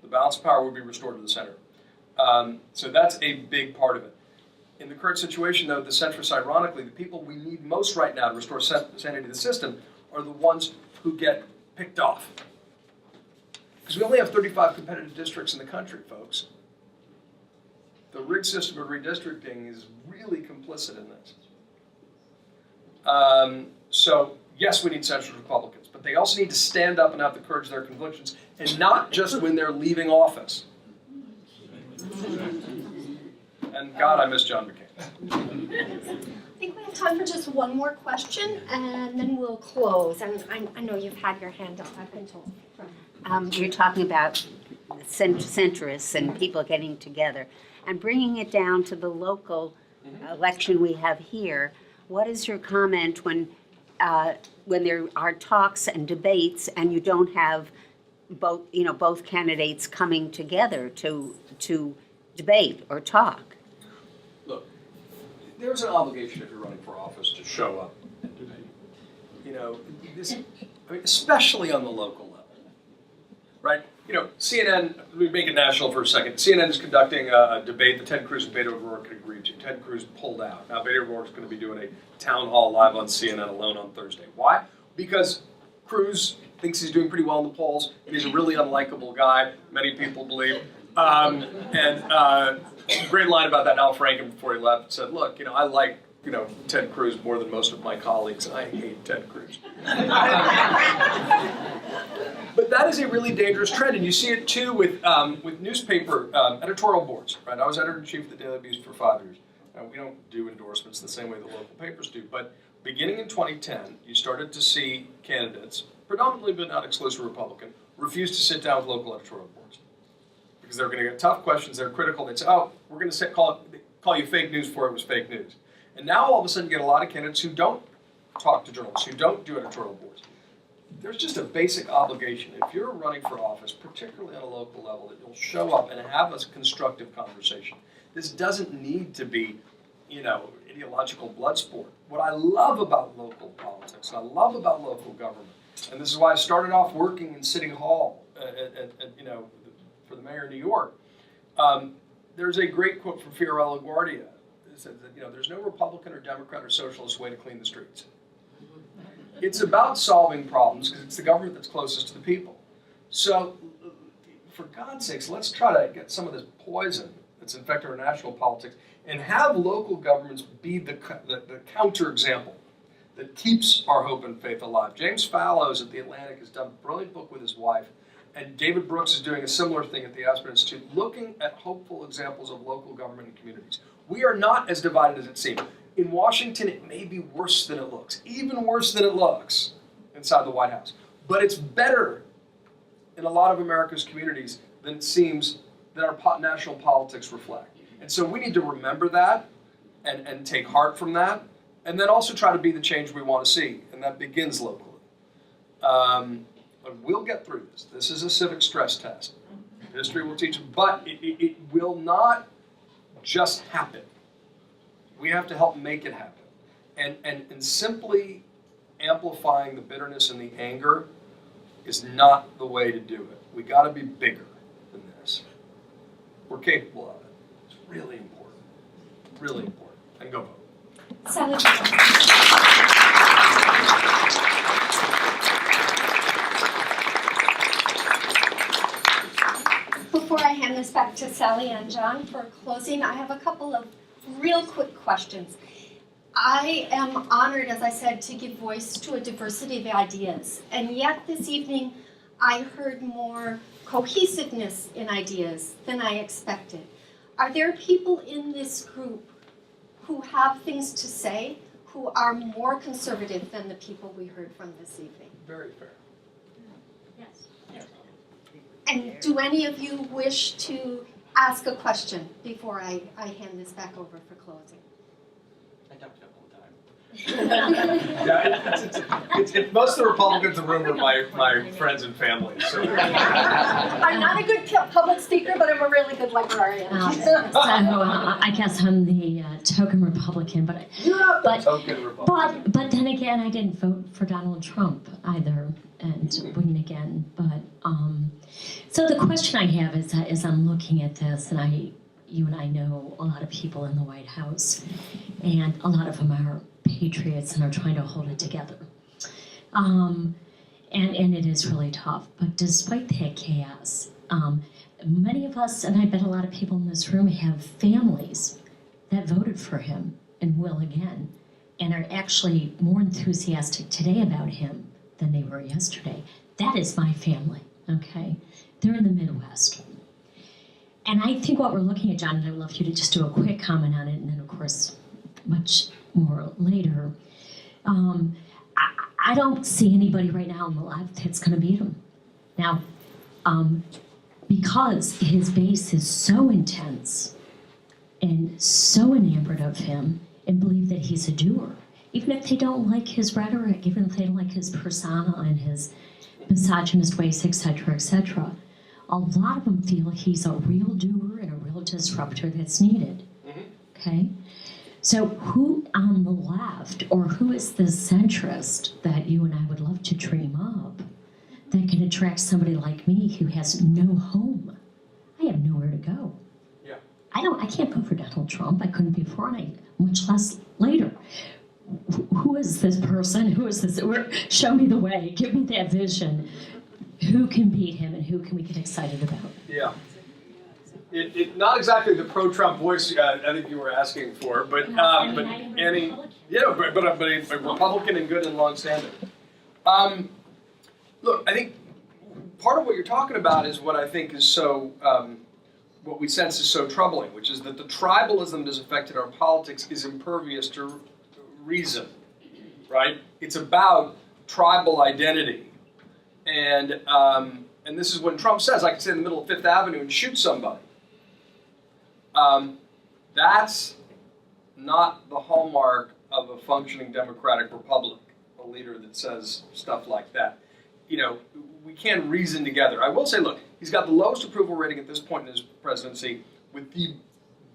The balance of power would be restored to the center. So that's a big part of it. In the current situation, though, the centrists, ironically, the people we need most right now to restore sanity to the system are the ones who get picked off. Because we only have 35 competitive districts in the country, folks. The rigged system of redistricting is really complicit in this. So, yes, we need centrist Republicans, but they also need to stand up and have the courage of their convictions, and not just when they're leaving office. And God, I miss John McCain.
I think we have time for just one more question, and then we'll close. And I know you've had your hand up, I've been told.
You're talking about centrists and people getting together and bringing it down to the local election we have here. What is your comment when there are talks and debates and you don't have both candidates coming together to debate or talk?
Look, there's an obligation if you're running for office to show up and debate. You know, especially on the local level, right? You know, CNN, let me make it national for a second. CNN is conducting a debate that Ted Cruz and Beto O'Rourke agreed to. Ted Cruz pulled out. Now, Beto O'Rourke is going to be doing a town hall live on CNN alone on Thursday. Why? Because Cruz thinks he's doing pretty well in the polls, and he's a really unlikable guy, many people believe. Great line about that, Al Franken, before he left, said, look, I like, Ted Cruz more than most of my colleagues. I hate Ted Cruz. But that is a really dangerous trend, and you see it too with newspaper editorial boards, right? I was editor-in-chief of the Daily Beast for 5 years. Now, we don't do endorsements the same way the local papers do, but beginning in 2010, you started to see candidates, predominantly but not exclusively Republican, refuse to sit down with local editorial boards. Because they're going to get tough questions, they're critical, they'd say, oh, we're going to call you fake news before it was fake news. And now all of a sudden you get a lot of candidates who don't talk to journalists, who don't do editorial boards. There's just a basic obligation, if you're running for office, particularly on a local level, that you'll show up and have a constructive conversation. This doesn't need to be, ideological blood sport. What I love about local politics, I love about local government, and this is why I started off working in City Hall for the mayor of New York. There's a great quote from Fiorello Guardia that says that, there's no Republican or Democrat or socialist way to clean the streets. It's about solving problems because it's the government that's closest to the people. So, for God's sakes, let's try to get some of this poison that's infected our national politics and have local governments be the counterexample that keeps our hope and faith alive. James Fallows at The Atlantic has done a brilliant book with his wife, and David Brooks is doing a similar thing at the Aspen Institute, looking at hopeful examples of local government and communities. We are not as divided as it seems. In Washington, it may be worse than it looks, even worse than it looks inside the White House. But it's better in a lot of America's communities than it seems that our national politics reflect. And so we need to remember that and take heart from that, and then also try to be the change we want to see, and that begins locally. But we'll get through this. This is a civic stress test. History will teach, but it will not just happen. We have to help make it happen. And simply amplifying the bitterness and the anger is not the way to do it. We got to be bigger than this. We're capable of it. It's really important. Really important. And go vote.
Sally and John for closing. I have a couple of real quick questions. I am honored, as I said, to give voice to a diversity of ideas. And yet this evening, I heard more cohesiveness in ideas than I expected. Are there people in this group who have things to say, who are more conservative than the people we heard from this evening?
Very fair.
Yes. And do any of you wish to ask a question before I hand this back over for closing?
I talk to them all the time.
Yeah, it's most of the Republicans in the room are my friends and family. So.
I'm not a good public speaker, but I'm a really good librarian.
I guess I'm the token Republican, but then again, I didn't vote for Donald Trump either, and wouldn't again. But so the question I have is, as I'm looking at this, and you and I know a lot of people in the White House, and a lot of them are patriots and are trying to hold it together. And it is really tough. But despite that chaos, many of us, and I bet a lot of people in this room, have families that voted for him and will again, and are actually more enthusiastic today about him than they were yesterday. That is my family, okay? They're in the Midwest. And I think what we're looking at, John, and I'd love you to just do a quick comment on it, and then, of course, much more later. I don't see anybody right now on the left that's going to beat him. Now, because his base is so intense and so enamored of him and believe that he's a doer, even if they don't like his rhetoric, even if they don't like his persona and his misogynist ways, etc., etc., a lot of them feel he's a real doer and a real disruptor that's needed. Okay? So who on the left, or who is the centrist that you and I would love to dream up that can attract somebody like me who has no home? I have nowhere to go.
Yeah.
I can't vote for Donald Trump. I couldn't before, and I much less later. Who is this person? Who is this? Show me the way. Give me that vision. Who can beat him, and who can we get excited about?
Yeah. Not exactly the pro-Trump voice I think you were asking for, but Annie, yeah, but a Republican and good and long-standing. Look, I think part of what you're talking about is what I think is so, what we sense is so troubling, which is that the tribalism that has affected our politics is impervious to reason, right? It's about tribal identity, and this is when Trump says, I can sit in the middle of Fifth Avenue and shoot somebody. That's not the hallmark of a functioning democratic republic, a leader that says stuff like that. You know, we can't reason together. I will say, look, he's got the lowest approval rating at this point in his presidency with the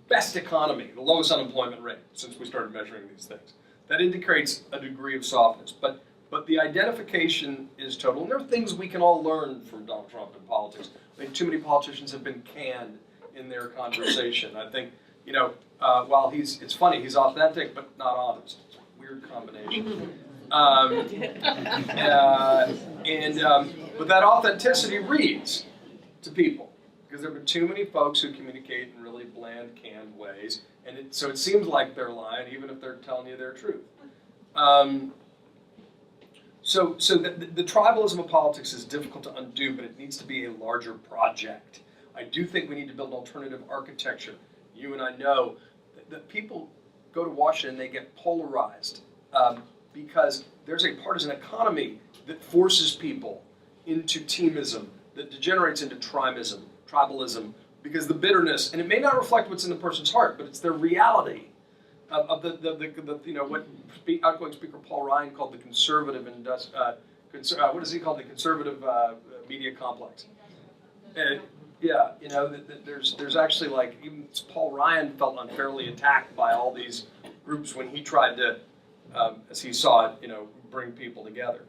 best economy, the lowest unemployment rate since we started measuring these things. That indicates a degree of softness. But the identification is total. And there are things we can all learn from Donald Trump in politics. I think too many politicians have been canned in their conversation. I think, you know, while it's funny, he's authentic but not honest. It's a weird combination. But that authenticity reads to people, because there have been too many folks who communicate in really bland, canned ways, and so it seems like they're lying, even if they're telling you their truth. So the tribalism of politics is difficult to undo, but it needs to be a larger project. I do think we need to build an alternative architecture. You and I know that people go to Washington and they get polarized because there's a partisan economy that forces people into teamism, that degenerates into tribalism, because the bitterness, and it may not reflect what's in the person's heart, but it's their reality of the you know, what outgoing Speaker Paul Ryan called the conservative what does he call the conservative media complex? Yeah, you know, there's actually, like, even Paul Ryan felt unfairly attacked by all these groups when he tried to, as he saw it, you know, bring people together.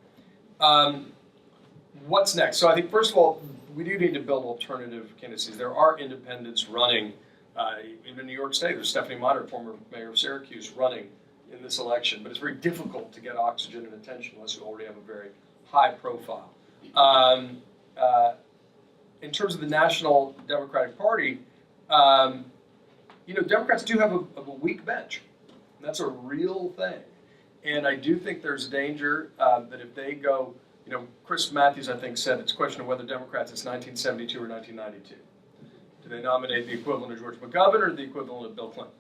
What's next? So I think, first of all, we do need to build alternative candidacies. There are independents running. Even in New York State, there's Stephanie Meyer, former mayor of Syracuse, running in this election. But it's very difficult to get oxygen and attention unless you already have a very high profile. In terms of the National Democratic Party, Democrats do have a weak bench. And that's a real thing. And I do think there's danger that if they go, Chris Matthews, I think, said it's a question of whether Democrats, it's 1972 or 1992. Do they nominate the equivalent of George McGovern or the equivalent of Bill Clinton?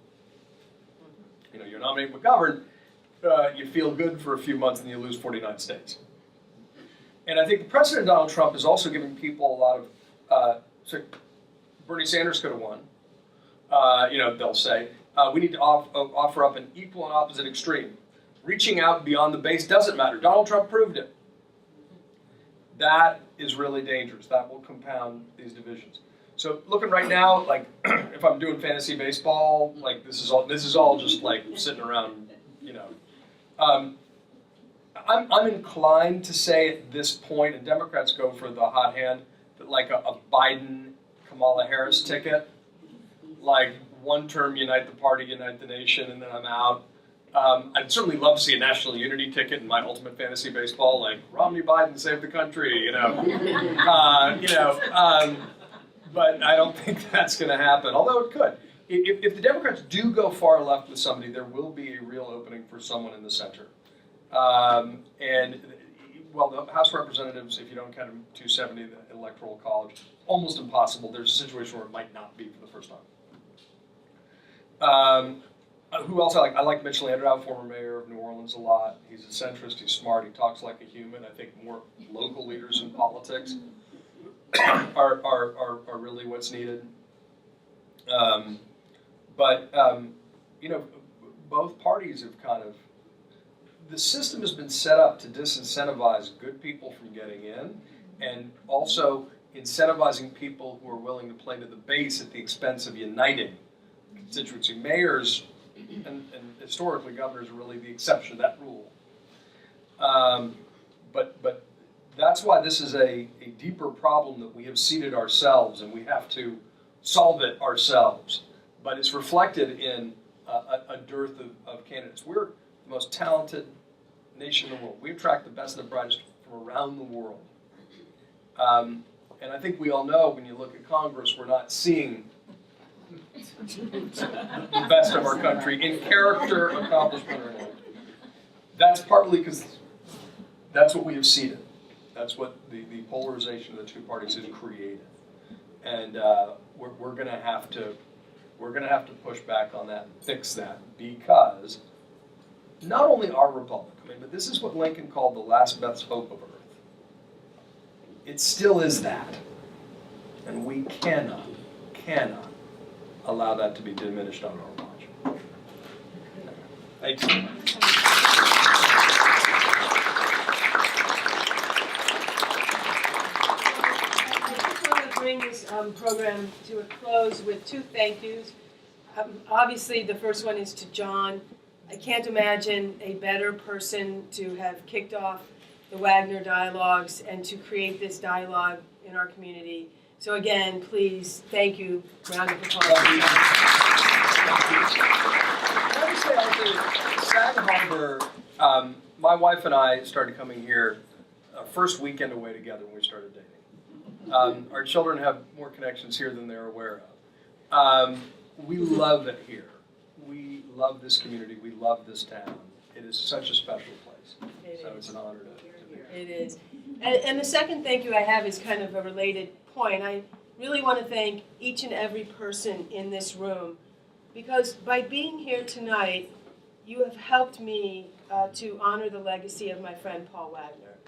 You nominate McGovern, you feel good for a few months and you lose 49 states. And I think the precedent of Donald Trump is also giving people a lot of, Bernie Sanders could have won. They'll say, we need to offer up an equal and opposite extreme. Reaching out beyond the base doesn't matter. Donald Trump proved it. That is really dangerous. That will compound these divisions. So looking right now, like if I'm doing fantasy baseball, like this is all just like sitting around, I'm inclined to say at this point, and Democrats go for the hot hand, that like a Biden Kamala Harris ticket, like one term unite the party, unite the nation, and then I'm out. I'd certainly love to see a national unity ticket in my ultimate fantasy baseball, like Romney Biden save the country, but I don't think that's going to happen, although it could. If the Democrats do go far left with somebody, there will be a real opening for someone in the center. The House of Representatives, if you don't count 270, the Electoral College, almost impossible. There's a situation where it might not be for the first time. Who else I like? I like Mitch Landau, former mayor of New Orleans, a lot. He's a centrist, he's smart, he talks like a human. I think more local leaders in politics are really what's needed. Both parties have kind of, the system has been set up to disincentivize good people from getting in, and also incentivizing people who are willing to play to the base at the expense of uniting constituency. Mayors and historically governors are really the exception to that rule. But that's why this is a deeper problem that we have seeded ourselves, and we have to solve it ourselves. But it's reflected in a dearth of candidates. We're the most talented nation in the world. We attract the best and the brightest from around the world. And I think we all know when you look at Congress, we're not seeing the best of our country in character, accomplishment, or not. That's partly because that's what we have seeded. That's what the polarization of the two parties has created, and we're going to have to push back on that and fix that, because not only our republic, but this is what Lincoln called the last best hope of Earth. It still is that, and we cannot allow that to be diminished on our watch. Thank you.
Bring this program to a close with two thank yous. Obviously, the first one is to John. I can't imagine a better person to have kicked off the Wagner Dialogues and to create this dialogue in our community. So again, please, thank you. Round of applause.
Let me say also, Sag Harbor, my wife and I started coming here first weekend away together when we started dating. Our children have more connections here than they're aware of. We love it here. We love this community. We love this town. It is such a special place. It's an honor to be here.
It is. And the second thank you I have is kind of a related point. I really want to thank each and every person in this room, because by being here tonight, you have helped me to honor the legacy of my friend Paul Wagner.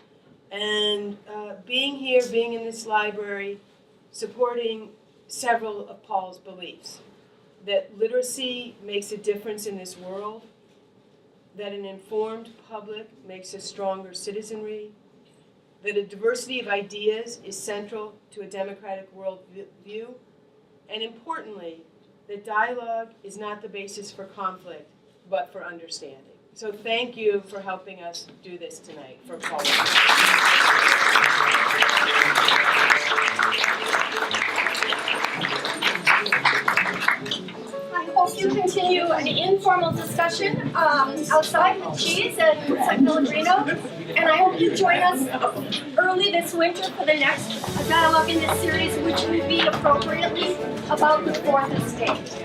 And being here, being in this library, supporting several of Paul's beliefs, that literacy makes a difference in this world, that an informed public makes a stronger citizenry, that a diversity of ideas is central to a democratic worldview, and importantly, that dialogue is not the basis for conflict, but for understanding. So thank you for helping us do this tonight for Paul.
I hope you continue an informal discussion outside with cheese and some Pellegrino. and I hope you join us early this winter for the next dialogue in this series, which will be appropriately about the fourth estate.